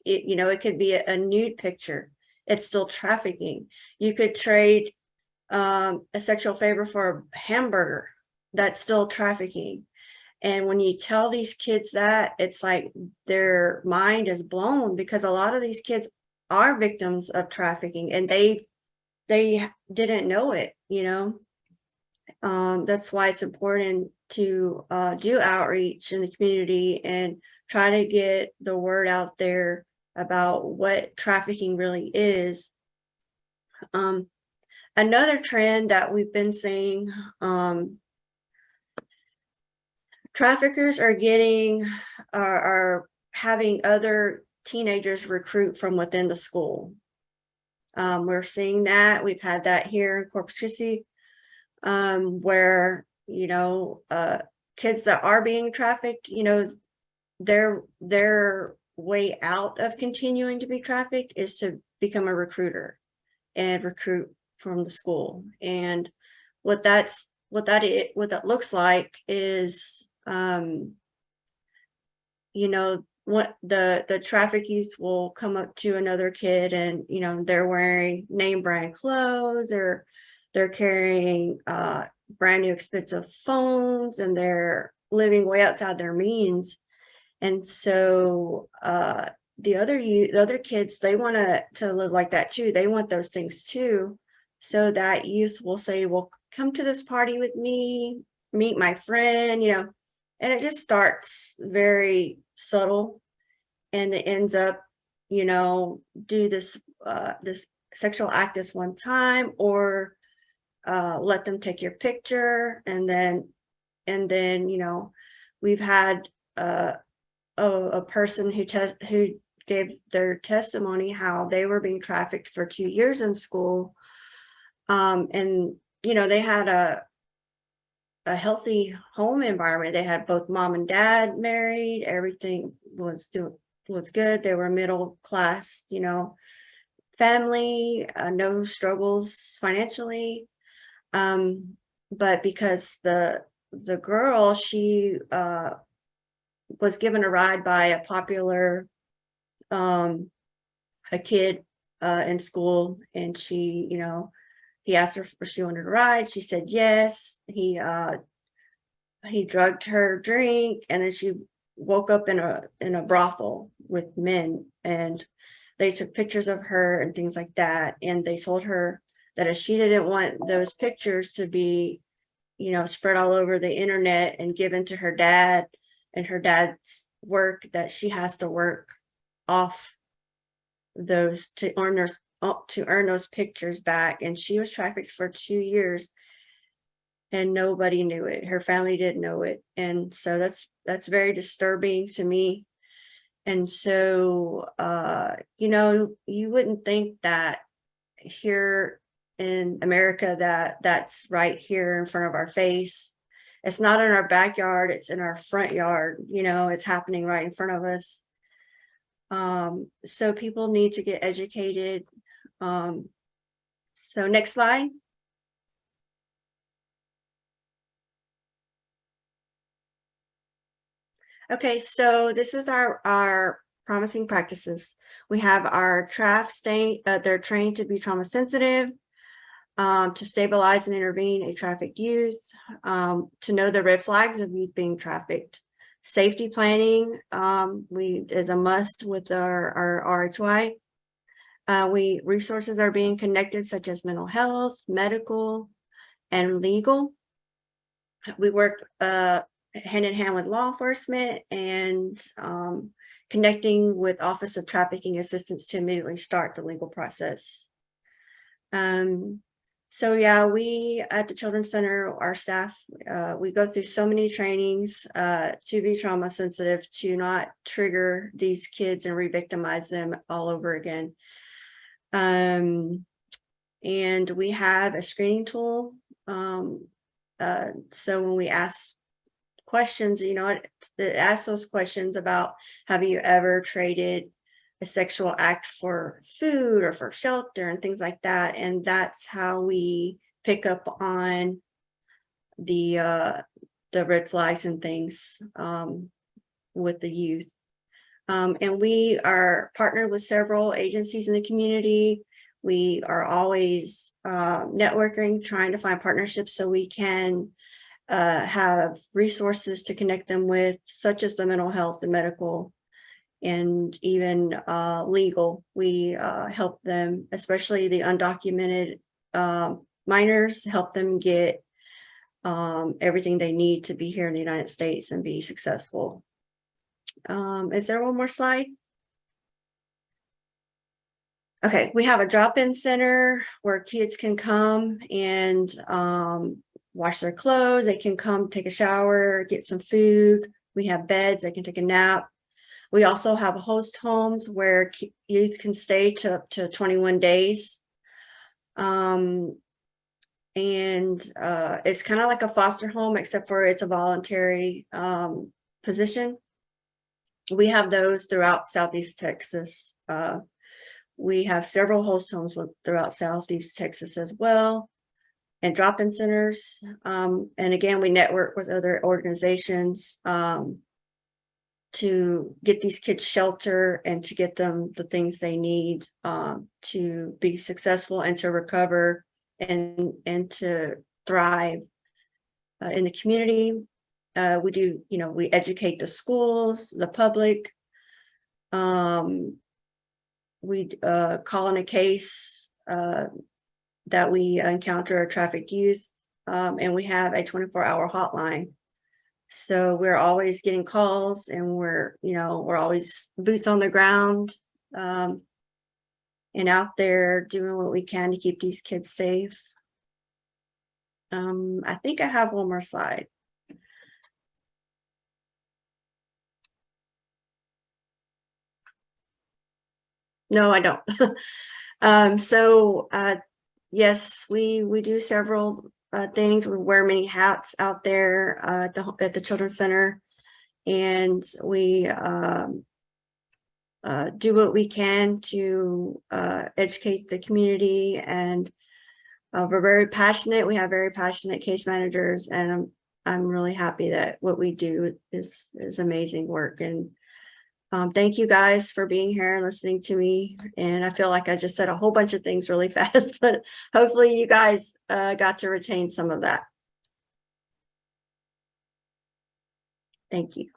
You know, it could be a nude picture. It's still trafficking. You could trade a sexual favor for a hamburger. That's still trafficking. And when you tell these kids that, it's like their mind is blown, because a lot of these kids are victims of trafficking, and they didn't know it, you know. That's why it's important to do outreach in the community and try to get the word out there about what trafficking really is. Another trend that we've been seeing, traffickers are having other teenagers recruit from within the school. We're seeing that. We've had that here in Corpus Christi, where, you know, kids that are being trafficked, you know, their way out of continuing to be trafficked is to become a recruiter and recruit from the school. And what that looks like is, you know, what the traffic youth will come up to another kid, and, you know, they're wearing name brand clothes, or they're carrying brand new expensive phones, and they're living way outside their means. And so the other kids, they want to live like that too. They want those things too. So that youth will say, well, come to this party with me, meet my friend, you know. And it just starts very subtle, and it ends up, you know, do this this sexual act this one time, or let them take your picture. And then, you know, we've had a person who gave their testimony how they were being trafficked for 2 years in school. And, you know, they had a healthy home environment. They had both mom and dad married. Everything was good. They were middle class, you know, family, no struggles financially. But because the girl, she was given a ride by a popular a kid in school, and she, he asked her if she wanted a ride. She said yes. He drugged her drink, and then she woke up in a brothel with men, and they took pictures of her and things like that. And they told her that if she didn't want those pictures to be, spread all over the internet and given to her dad and her dad's work, that she has to work off those to earn those pictures back. And she was trafficked for 2 years, and nobody knew it. Her family didn't know it. And so that's very disturbing to me. And so you wouldn't think that here in America that's right here in front of our face. It's not in our backyard, it's in our front yard. It's happening right in front of us. So people need to get educated. So next slide. Okay, so this is our promising practices. We have our TRAF state. They're trained to be trauma sensitive, to stabilize and intervene a trafficked youth, to know the red flags of youth being trafficked. Safety planning is a must with our RHY. Resources are being connected, such as mental health, medical, and legal. We work hand in hand with law enforcement and connecting with Office of Trafficking Assistance to immediately start the legal process. So yeah, we at the Children's Center, our staff, we go through so many trainings to be trauma sensitive, to not trigger these kids and re-victimize them all over again. And we have a screening tool. So when we ask questions, ask those questions about, have you ever traded a sexual act for food or for shelter and things like that? And that's how we pick up on the red flags and things with the youth. And we are partnered with several agencies in the community. We are always networking, trying to find partnerships so we can have resources to connect them with, such as the mental health, the medical, and even legal. We help them, especially the undocumented minors, help them get everything they need to be here in the United States and be successful. Is there one more slide? Okay, we have a drop-in center where kids can come and wash their clothes. They can come take a shower, get some food. We have beds, they can take a nap. We also have host homes where youth can stay to up to 21 days. And it's kind of like a foster home, except for it's a voluntary position. We have those throughout Southeast Texas. We have several host homes throughout Southeast Texas as well, and drop-in centers. And again, we network with other organizations to get these kids shelter and to get them the things they need to be successful and to recover and to thrive in the community. We do, we educate the schools, the public. We call in a case that we encounter a trafficked youth, and we have a 24-hour hotline. So we're always getting calls, and we're always boots on the ground and out there doing what we can to keep these kids safe. I think I have one more slide. No, I don't. Yes, we do several things. We wear many hats out there at the Children's Center, and we do what we can to educate the community. And we're very passionate. We have very passionate case managers, and I'm really happy that what we do is amazing work. And thank you guys for being here and listening to me. And I feel like I just said a whole bunch of things really fast, but hopefully you guys got to retain some of that. Thank you.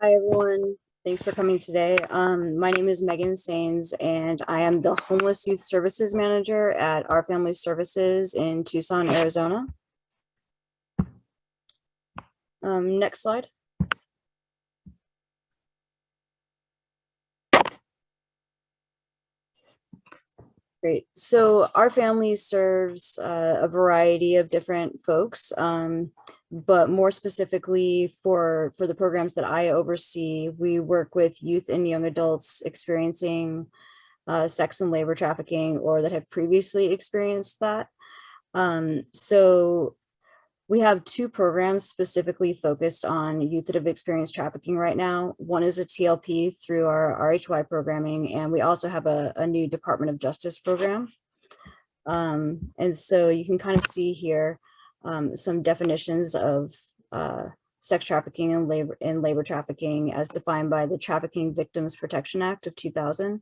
Hi, everyone. Thanks for coming today. My name is Megan Sains, and I am the Homeless Youth Services Manager at Our Family Services in Tucson, Arizona. Next slide. Great. So Our Family serves a variety of different folks, but more specifically for the programs that I oversee, we work with youth and young adults experiencing sex and labor trafficking or that have previously experienced that. So we have two programs specifically focused on youth that have experienced trafficking right now. One is a TLP through our RHY programming, and we also have a new Department of Justice program. And so you can kind of see here some definitions of sex trafficking and labor trafficking as defined by the Trafficking Victims Protection Act of 2000.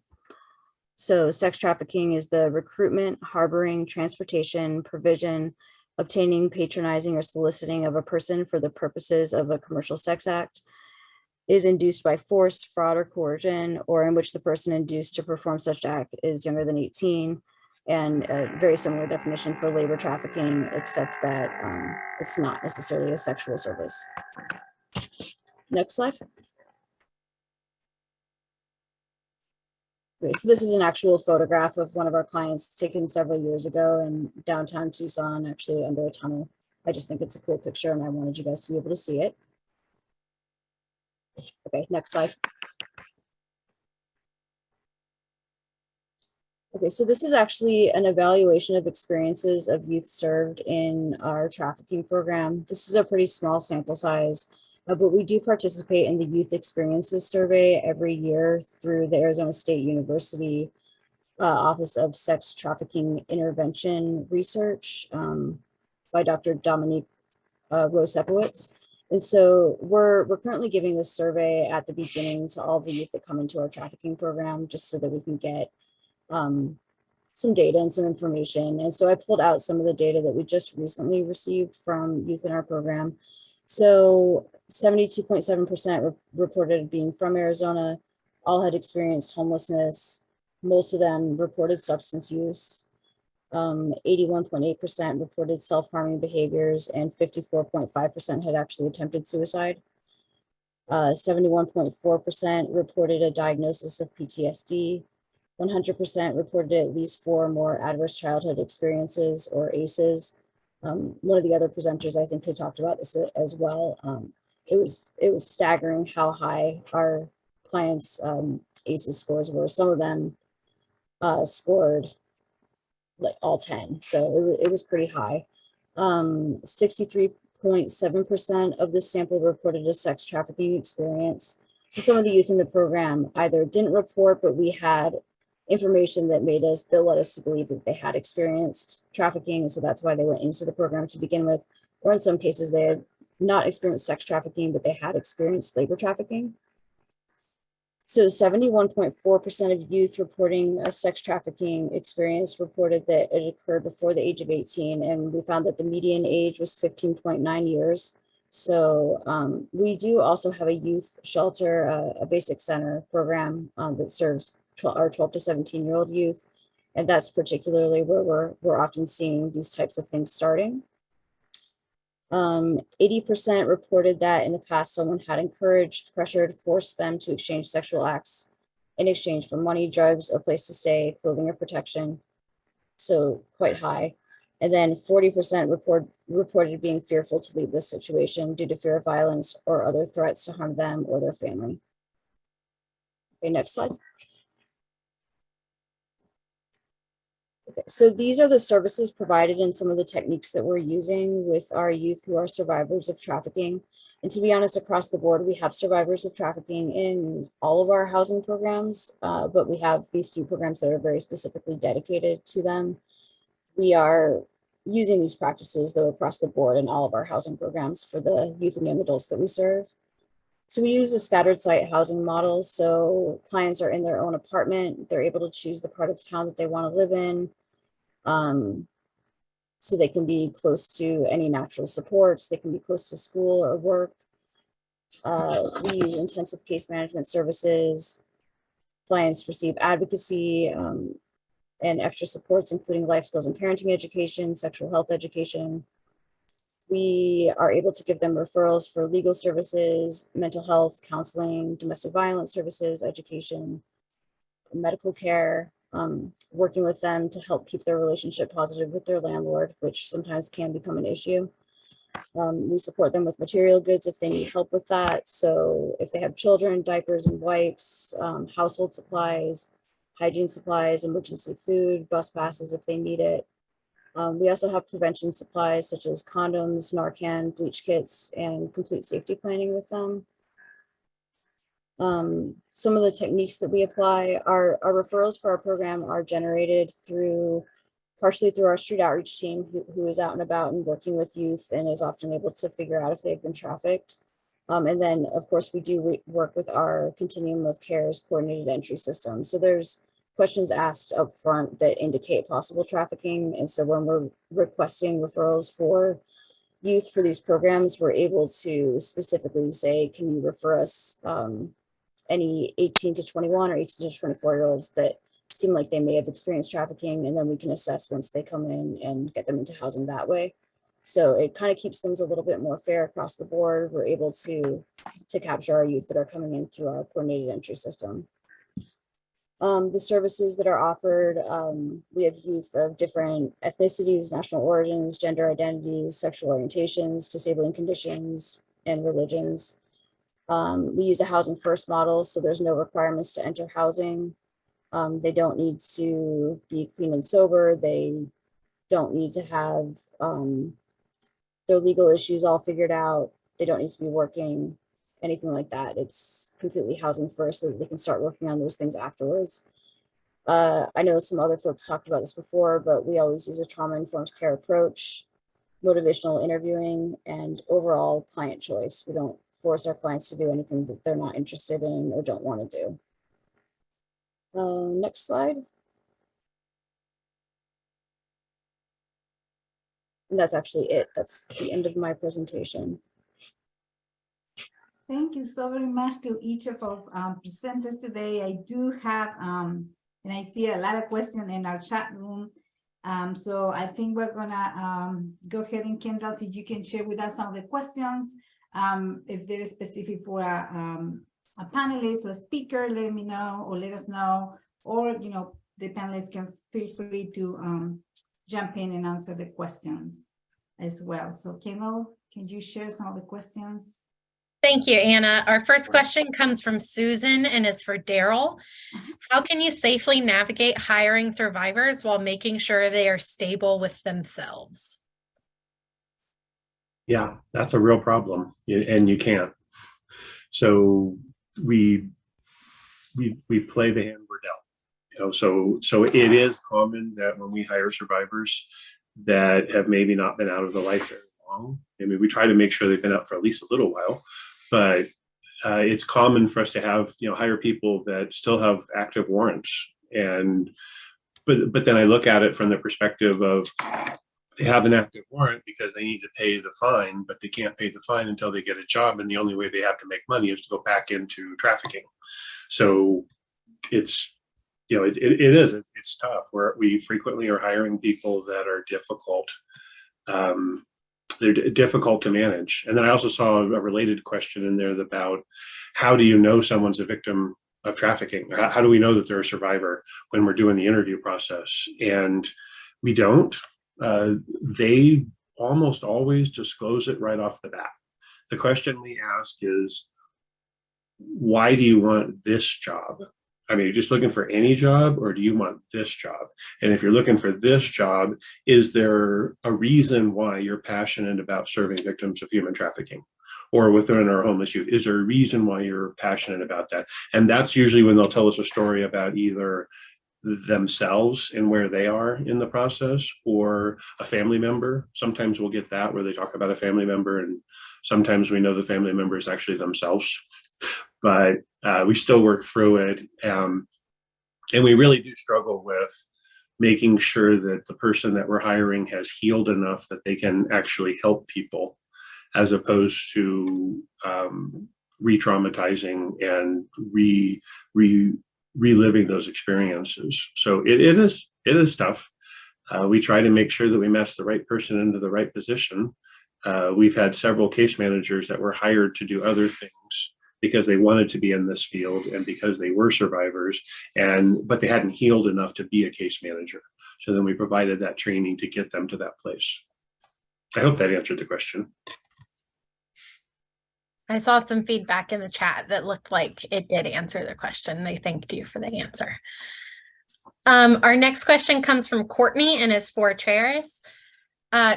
So sex trafficking is the recruitment, harboring, transportation, provision, obtaining, patronizing, or soliciting of a person for the purposes of a commercial sex act, is induced by force, fraud, or coercion, or in which the person induced to perform such act is younger than 18, and a very similar definition for labor trafficking, except that it's not necessarily a sexual service. Next slide. Okay, so this is an actual photograph of one of our clients taken several years ago in downtown Tucson, actually under a tunnel. I just think it's a cool picture and I wanted you guys to be able to see it. Okay, next slide. Okay, so this is actually an evaluation of experiences of youth served in our trafficking program. This is a pretty small sample size, but we do participate in the Youth Experiences Survey every year through the Arizona State University Office of Sex Trafficking Intervention Research by Dr. Dominique Rosepowitz. And so we're currently giving this survey at the beginning to all the youth that come into our trafficking program, just so that we can get some data and some information. And so I pulled out some of the data that we just recently received from youth in our program. So 72.7% reported being from Arizona, all had experienced homelessness. Most of them reported substance use. 81.8% reported self-harming behaviors, and 54.5% had actually attempted suicide. 71.4% reported a diagnosis of PTSD. 100% reported at least 4 or more adverse childhood experiences, or ACEs. One of the other presenters, I think, had talked about this as well. It was staggering how high our clients' ACEs scores were. Some of them scored like all 10, so it was pretty high. 63.7% of the sample reported a sex trafficking experience. So some of the youth in the program either didn't report, but we had information that led us to believe that they had experienced trafficking, and so that's why they went into the program to begin with. Or in some cases, they had not experienced sex trafficking, but they had experienced labor trafficking. So 71.4% of youth reporting a sex trafficking experience reported that it occurred before the age of 18, and we found that the median age was 15.9 years. So we do also have a youth shelter, a basic center program that serves our 12 to 17-year-old youth. And that's particularly where we're often seeing these types of things starting. 80% reported that in the past someone had encouraged, pressured, forced them to exchange sexual acts in exchange for money, drugs, a place to stay, clothing, or protection. So quite high. And then 40% reported being fearful to leave this situation due to fear of violence or other threats to harm them or their family. Okay, next slide. Okay, so these are the services provided and some of the techniques that we're using with our youth who are survivors of trafficking. And to be honest, across the board, we have survivors of trafficking in all of our housing programs, but we have these few programs that are very specifically dedicated to them. We are using these practices though across the board in all of our housing programs for the youth and young adults that we serve. So we use a scattered site housing model. So clients are in their own apartment. They're able to choose the part of town that they want to live in. So they can be close to any natural supports. They can be close to school or work. We use intensive case management services. Clients receive advocacy and extra supports, including life skills and parenting education, sexual health education. We are able to give them referrals for legal services, mental health, counseling, domestic violence services, education, medical care, working with them to help keep their relationship positive with their landlord, which sometimes can become an issue. We support them with material goods if they need help with that. So if they have children, diapers and wipes, household supplies, hygiene supplies, emergency food, bus passes if they need it. We also have prevention supplies such as condoms, Narcan, bleach kits, and complete safety planning with them. Some of the techniques that we apply, our referrals for our program are generated partially through our street outreach team who is out and about and working with youth and is often able to figure out if they've been trafficked. And then of course we do work with our continuum of care's coordinated entry system. So there's questions asked up front that indicate possible trafficking. And so when we're requesting referrals for youth for these programs, we're able to specifically say, can you refer us any 18 to 21 or 18 to 24-year-olds that seem like they may have experienced trafficking, and then we can assess once they come in and get them into housing that way. So it kind of keeps things a little bit more fair across the board. We're able to capture our youth that are coming in through our coordinated entry system. The services that are offered, we have youth of different ethnicities, national origins, gender identities, sexual orientations, disabling conditions, and religions. We use a housing first model, so there's no requirements to enter housing. They don't need to be clean and sober. They don't need to have their legal issues all figured out. They don't need to be working, anything like that. It's completely housing first so that they can start working on those things afterwards. I know some other folks talked about this before, but we always use a trauma-informed care approach, motivational interviewing, and overall client choice. We don't force our clients to do anything that they're not interested in or don't want to do. Next slide. And that's actually it. That's the end of my presentation. Thank you so very much to each of our presenters today. I do have, and I see a lot of questions in our chat room. So I think we're gonna go ahead and Kendall, if you can share with us some of the questions. If there is specific for a panelist or a speaker, let me know or let us know, or the panelists can feel free to jump in and answer the questions as well. So Kendall, can you share some of the questions? Thank you, Anna. Our first question comes from Susan and is for Daryl. How can you safely navigate hiring survivors while making sure they are stable with themselves? Yeah, that's a real problem, and you can't. So we play the hand we're dealt. So it is common that when we hire survivors that have maybe not been out of the life very long. I mean, we try to make sure they've been out for at least a little while, but it's common for us to have hire people that still have active warrants. But then I look at it from the perspective of they have an active warrant because they need to pay the fine, but they can't pay the fine until they get a job, and the only way they have to make money is to go back into trafficking. So it's it's tough. We frequently are hiring people that are difficult. They're difficult to manage. And then I also saw a related question in there about how do you know someone's a victim of trafficking? How do we know that they're a survivor when we're doing the interview process? And we don't. They almost always disclose it right off the bat. The question we ask is, why do you want this job? I mean, you're just looking for any job, or do you want this job? And if you're looking for this job, is there a reason why you're passionate about serving victims of human trafficking? or within our homeless youth? Is there a reason why you're passionate about that? And that's usually when they'll tell us a story about either themselves and where they are in the process, or a family member. Sometimes we'll get that where they talk about a family member, and sometimes we know the family member is actually themselves, but we still work through it. And we really do struggle with making sure that the person that we're hiring has healed enough that they can actually help people, as opposed to re-traumatizing and reliving those experiences. So it is tough. We try to make sure that we match the right person into the right position. We've had several case managers that were hired to do other things because they wanted to be in this field and because they were survivors, but they hadn't healed enough to be a case manager. So then we provided that training to get them to that place. I hope that answered the question. I saw some feedback in the chat that looked like it did answer the question. They thanked you for the answer. Our next question comes from Courtney and is for Charis.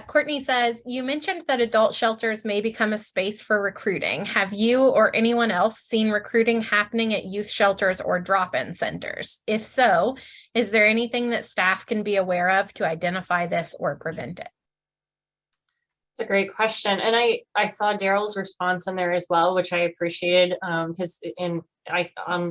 Courtney says, you mentioned that adult shelters may become a space for recruiting. Have you or anyone else seen recruiting happening at youth shelters or drop-in centers? If so, is there anything that staff can be aware of to identify this or prevent it? It's a great question. And I saw Daryl's response in there as well, which I appreciated, because I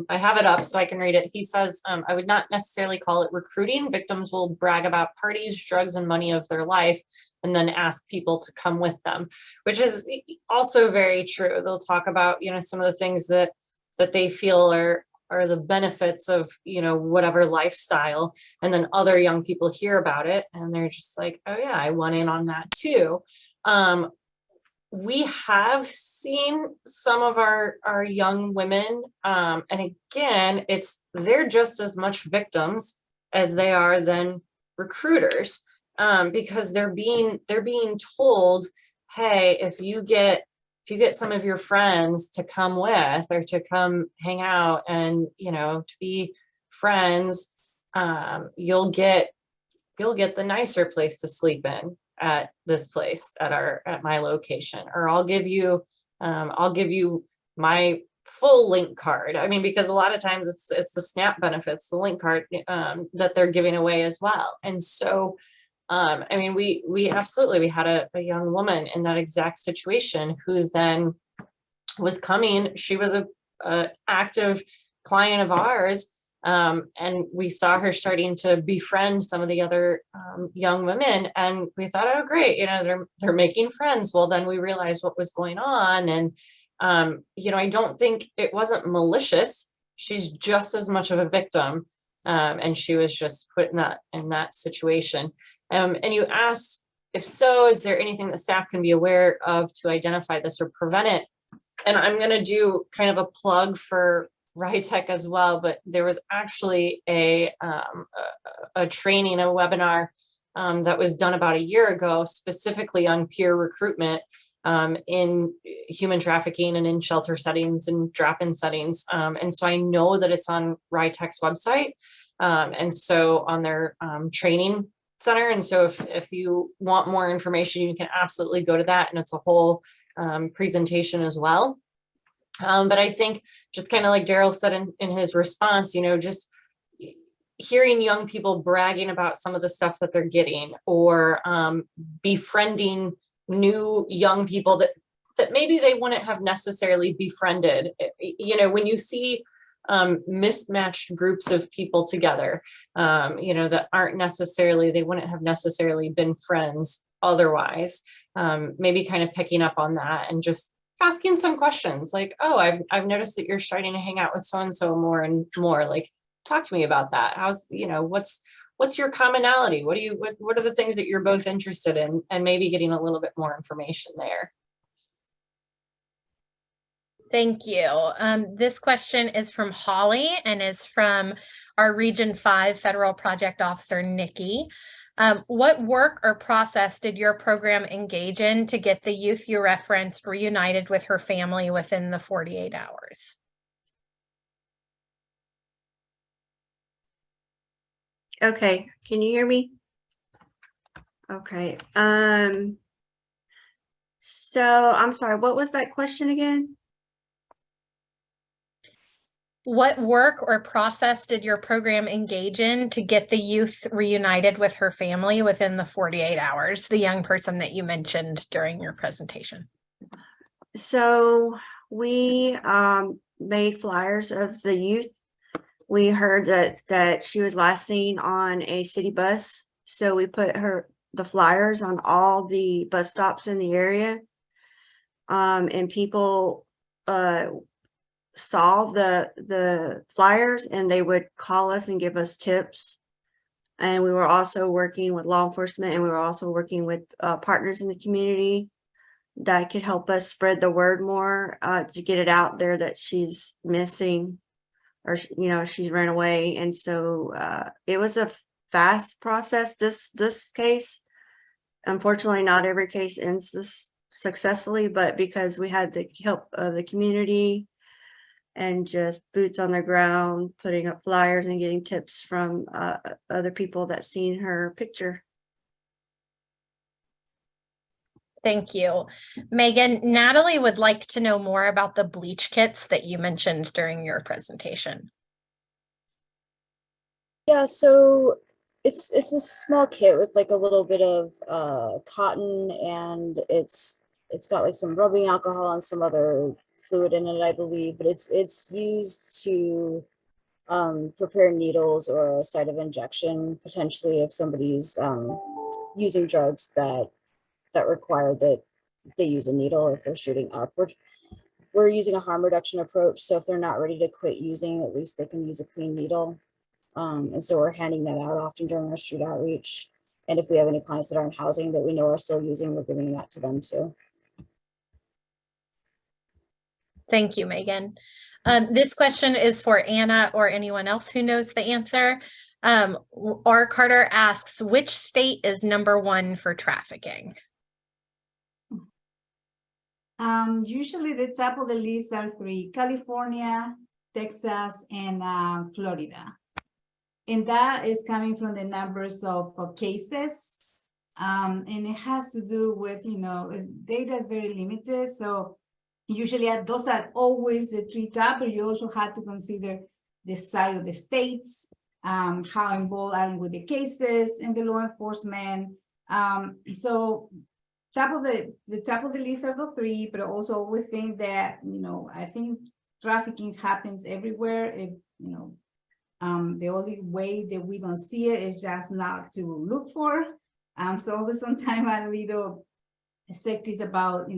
have it up so I can read it. He says, I would not necessarily call it recruiting. Victims will brag about parties, drugs, and money of their life, and then ask people to come with them, which is also very true. They'll talk about, some of the things that they feel are the benefits of, whatever lifestyle. And then other young people hear about it and they're just like, oh yeah, I want in on that too. We have seen some of our young women, and again, they're just as much victims as they are then recruiters, because they're being told, hey, if you get some of your friends to come with or to come hang out and to be friends, you'll get the nicer place to sleep in at this place at my location, or I'll give you my full link card. I mean, because a lot of times it's the SNAP benefits, the link card that they're giving away as well. And so I mean, we had a young woman in that exact situation who then was coming. She was a active client of ours. And we saw her starting to befriend some of the other young women, and we thought, oh great, they're making friends. Well, then we realized what was going on, and I don't think it wasn't malicious. She's just as much of a victim, and she was just put in that situation. And you asked, if so, is there anything that staff can be aware of to identify this or prevent it? And I'm going to do kind of a plug for RITEC as well, but there was actually a training, a webinar that was done about a year ago, specifically on peer recruitment in human trafficking and in shelter settings and drop-in settings. And so I know that it's on RITEC's website, and so on their training center. And so if you want more information, you can absolutely go to that, and it's a whole presentation as well. But I think, just kind of like Daryl said in his response, just hearing young people bragging about some of the stuff that they're getting, or befriending new young people that maybe they wouldn't have necessarily befriended. When you see mismatched groups of people together, that aren't necessarily, they wouldn't have necessarily been friends otherwise, maybe kind of picking up on that and just asking some questions like, oh, I've noticed that you're starting to hang out with so-and-so more and more. Like, talk to me about that. How's, what's your commonality? What are the things that you're both interested in? And maybe getting a little bit more information there. Thank you. This question is from Holly and is from our Region 5 Federal Project Officer, Nikki. What work or process did your program engage in to get the youth you referenced reunited with her family within the 48 hours? Okay, can you hear me? Okay. So I'm sorry, what was that question again? What work or process did your program engage in to get the youth reunited with her family within the 48 hours, the young person that you mentioned during your presentation? So we made flyers of the youth. We heard that she was last seen on a city bus. So we put the flyers on all the bus stops in the area. And people saw the flyers and they would call us and give us tips. And we were also working with law enforcement, and we were also working with partners in the community that could help us spread the word more, to get it out there that she's missing, or she's run away. And so it was a fast process, this case. Unfortunately, not every case ends this successfully, but because we had the help of the community and just boots on the ground, putting up flyers and getting tips from other people that seen her picture. Thank you. Megan, Natalie would like to know more about the bleach kits that you mentioned during your presentation. Yeah, so it's a small kit with like a little bit of cotton, and it's got like some rubbing alcohol and some other fluid in it, I believe, but it's used to prepare needles or a site of injection, potentially if somebody's using drugs that require that they use a needle if they're shooting upward. We're using a harm reduction approach, so if they're not ready to quit using, at least they can use a clean needle. And so we're handing that out often during our street outreach. And if we have any clients that are in housing that we know are still using, we're giving that to them too. Thank you, Megan. This question is for Anna or anyone else who knows the answer. R. Carter asks, which state is #1 for trafficking? Usually the top of the list are 3: California, Texas, and Florida. And that is coming from the numbers of cases. And it has to do with, data is very limited. So usually those are always the 3 top, but you also have to consider the size of the states, how involved are with the cases and the law enforcement. So the top of the list are the 3, but also we think that, I think trafficking happens everywhere. If, the only way that we don't see it is just not to look for. So sometimes a little sectors about,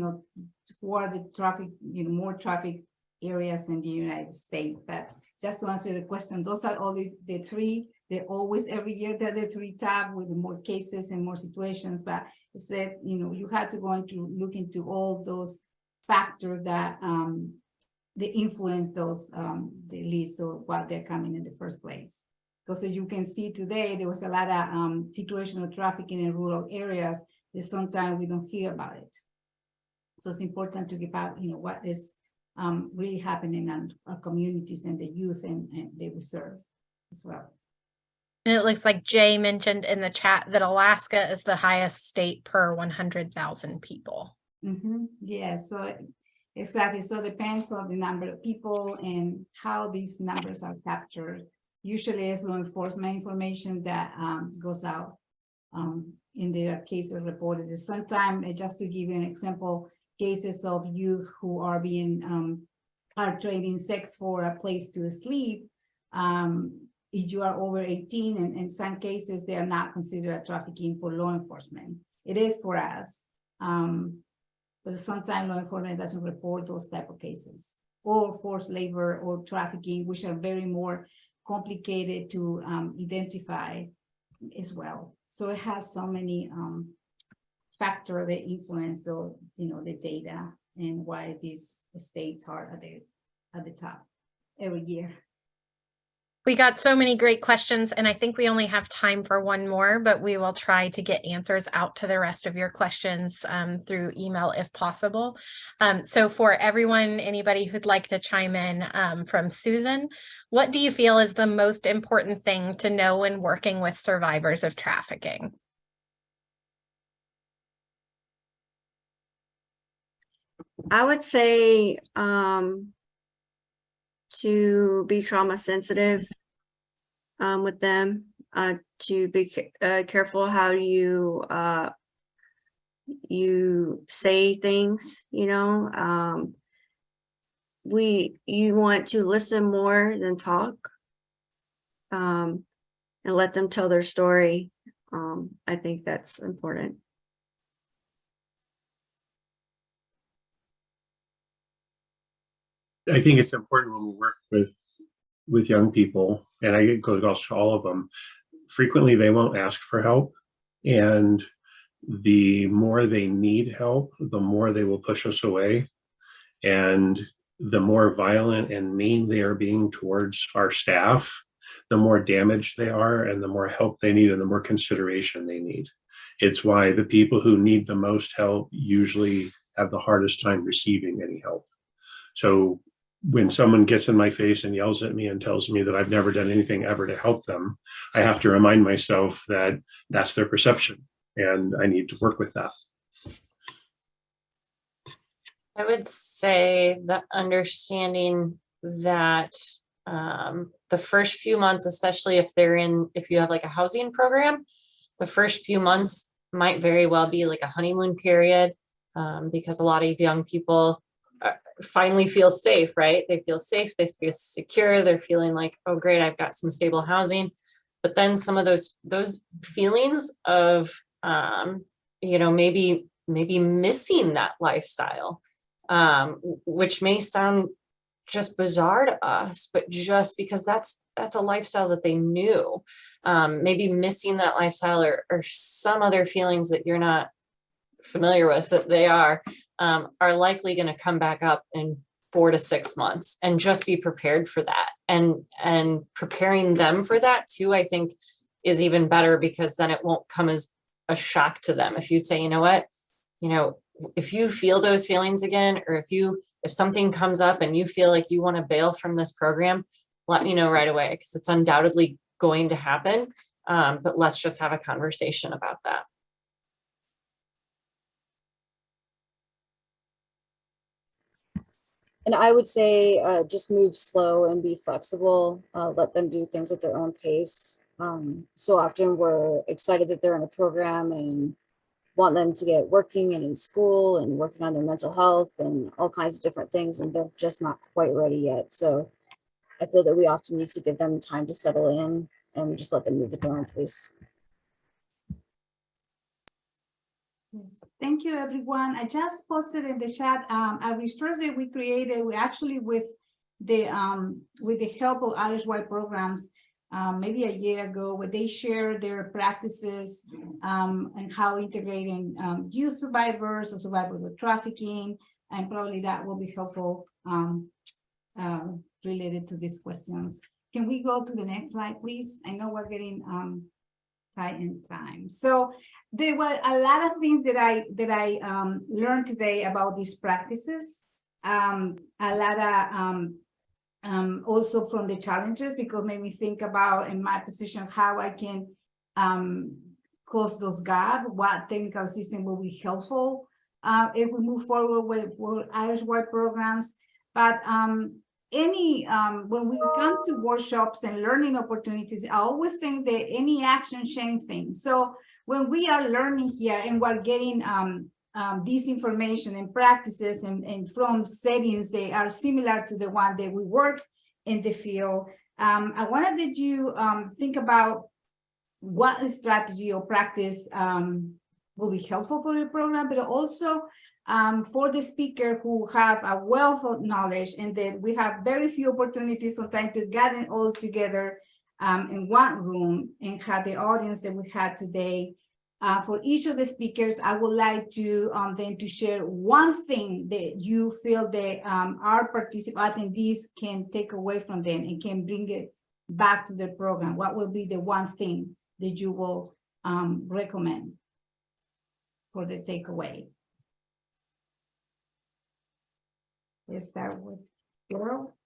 who are the traffic, more traffic areas in the United States. But just to answer the question, those are only the 3. They're always every year they're the 3 top with more cases and more situations. But it says, you have to go into look into all those factors that they influence those the leads or why they're coming in the first place. Because as you can see today, there was a lot of situational trafficking in rural areas that sometimes we don't hear about it. So it's important to give out, what is really happening in our communities and the youth and they we serve as well. And it looks like Jay mentioned in the chat that Alaska is the highest state per 100,000 people. Mm-hmm. Yeah, so exactly. So it depends on the number of people and how these numbers are captured. Usually it's law enforcement information that goes out in their cases reported. Sometimes, just to give you an example, cases of youth who are being are trading sex for a place to sleep. If you are over 18, and in some cases, they are not considered a trafficking for law enforcement. It is for us. But sometimes law enforcement doesn't report those type of cases, or forced labor or trafficking, which are very more complicated to identify as well. So it has so many factors that influence the the data and why these states are at the top every year. We got so many great questions, and I think we only have time for one more, but we will try to get answers out to the rest of your questions through email if possible. So for everyone, anybody who'd like to chime in, from Susan, what do you feel is the most important thing to know when working with survivors of trafficking? I would say to be trauma sensitive with them, to be careful how you say things, you know. You want to listen more than talk, and let them tell their story. I think that's important. I think it's important when we work with young people, and it goes to all of them. Frequently, they won't ask for help, and the more they need help, the more they will push us away, and the more violent and mean they are being towards our staff, the more damaged they are, and the more help they need, and the more consideration they need. It's why the people who need the most help usually have the hardest time receiving any help. So when someone gets in my face and yells at me and tells me that I've never done anything ever to help them, I have to remind myself that that's their perception and I need to work with that. I would say the understanding that the first few months, especially if you have like a housing program, the first few months might very well be like a honeymoon period, because a lot of young people finally feel safe, right? They feel safe, they feel secure, they're feeling like, oh great, I've got some stable housing. But then some of those feelings of maybe missing that lifestyle, which may sound just bizarre to us, but just because that's a lifestyle that they knew, maybe missing that lifestyle or some other feelings that you're not familiar with that they are likely going to come back up in 4 to 6 months, and just be prepared for that. And preparing them for that too, I think is even better, because then it won't come as a shock to them. If you say, you know what, if you feel those feelings again, or if something comes up and you feel like you want to bail from this program, let me know right away, because it's undoubtedly going to happen. But let's just have a conversation about that. And I would say just move slow and be flexible. Let them do things at their own pace. So often we're excited that they're in a program and want them to get working and in school and working on their mental health and all kinds of different things, and they're just not quite ready yet. So I feel that we often need to give them time to settle in and just let them move at their own pace. Thank you, everyone. I just posted in the chat a resource that we created. We actually with the help of Irish-wide programs, maybe a year ago, where they share their practices and how integrating youth survivors or survivors of trafficking, and probably that will be helpful related to these questions. Can we go to the next slide, please? I know we're getting tight in time. So there were a lot of things that I learned today about these practices. A lot of also from the challenges, because made me think about, in my position, how I can close those gaps, what technical system will be helpful if we move forward with Irish-wide programs. But when we come to workshops and learning opportunities, I always think that any action changes things. So when we are learning here and we're getting this information and practices and from settings that are similar to the one that we work in the field, I wanted that you think about what strategy or practice will be helpful for the program, but also for the speaker who have a wealth of knowledge, and that we have very few opportunities sometimes to get it all together in one room and have the audience that we had today. For each of the speakers, I would like to them to share one thing that you feel that our attendees can take away from them and can bring it back to the program. What will be the one thing that you will recommend for the takeaway? Let's start with Carol.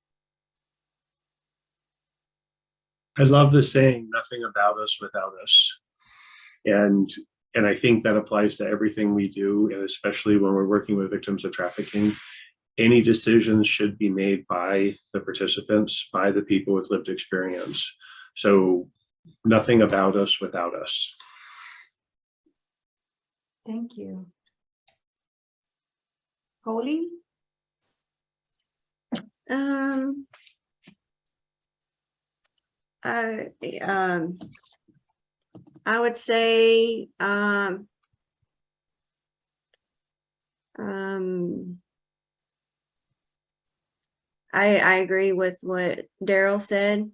I love the saying, nothing about us without us. And And I think that applies to everything we do, and especially when we're working with victims of trafficking. Any decisions should be made by the participants, by the people with lived experience. So nothing about us without us. Thank you. Holly? I would say, I agree with what Daryl said.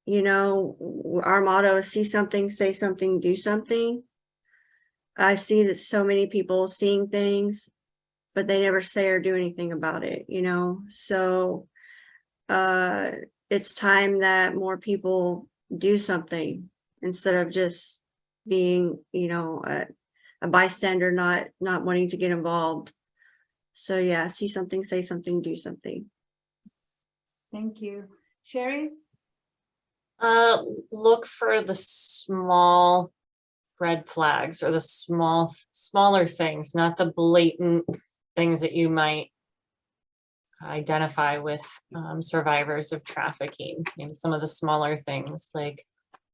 You know, our motto is see something, say something, do something. I see that so many people seeing things, but they never say or do anything about it, you know? So it's time that more people do something instead of just being, you know, a bystander, not wanting to get involved. So yeah, see something, say something, do something. Thank you. Sherry? Look for the small red flags or the smaller things, not the blatant things that you might identify with survivors of trafficking. Maybe some of the smaller things, like,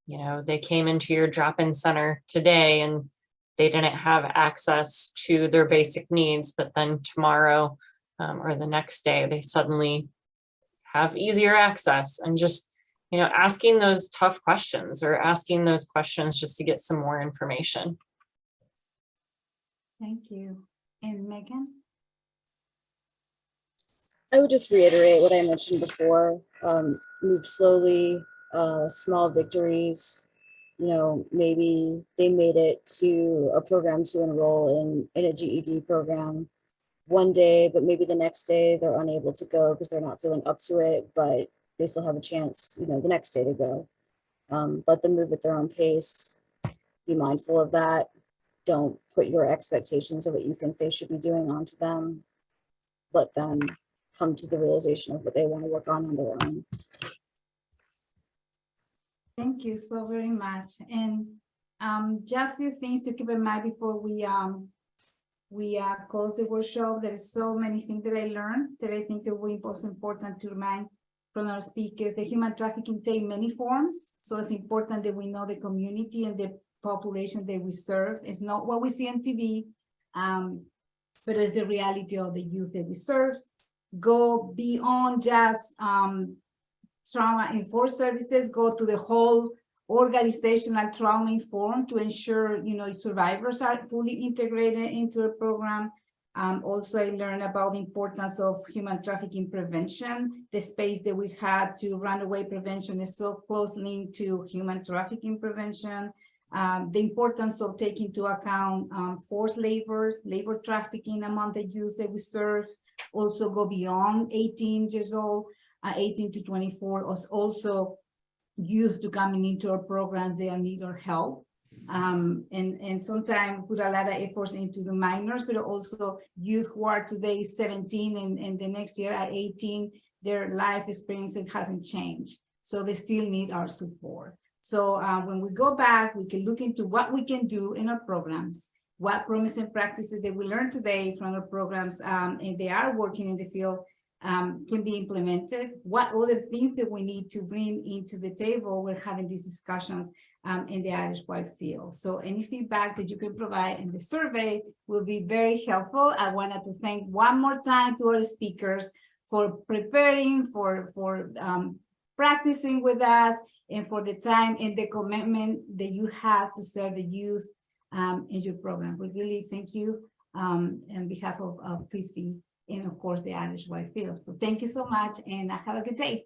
you know, they came into your drop-in center today and they didn't have access to their basic needs, but then tomorrow or the next day they suddenly have easier access. And just, you know, asking those tough questions or asking those questions just to get some more information. Thank you. And Megan? I would just reiterate what I mentioned before, move slowly, small victories. You know, maybe they made it to a program to enroll in a GED program one day, but maybe the next day they're unable to go because they're not feeling up to it, but they still have a chance, you know, the next day to go. Let them move at their own pace. Be mindful of that. Don't put your expectations of what you think they should be doing onto them. Let them come to the realization of what they want to work on their own. Thank you so very much. And just a few things to keep in mind before we close the workshop. There is so many things that I learned that I think it will be most important to remind from our speakers. The human trafficking take many forms, so it's important that we know the community and the population that we serve. It's not what we see on TV, but it's the reality of the youth that we serve. Go beyond just trauma-informed services, go to the whole organizational trauma-informed to ensure, you know, survivors are fully integrated into a program. Also, I learned about the importance of human trafficking prevention. The space that we had to runaway prevention is so closely linked to human trafficking prevention. The importance of taking into account forced labor trafficking among the youth that we serve. Also go beyond 18 years old, 18 to 24, also youth to coming into our programs, they need our help. And sometimes put a lot of efforts into the minors, but also youth who are today 17 and the next year are 18, their life experiences haven't changed. So they still need our support. So when we go back, we can look into what we can do in our programs, what promising practices that we learned today from our programs, and they are working in the field, can be implemented, what other things that we need to bring into the table. We're having this discussion in the Irish-wide field. So any feedback that you can provide in the survey will be very helpful. I wanted to thank one more time to our speakers for preparing, for practicing with us, and for the time and the commitment that you have to serve the youth in your program. We really thank you on behalf of Frisbee and of course the Irish-wide field. So thank you so much and have a good day.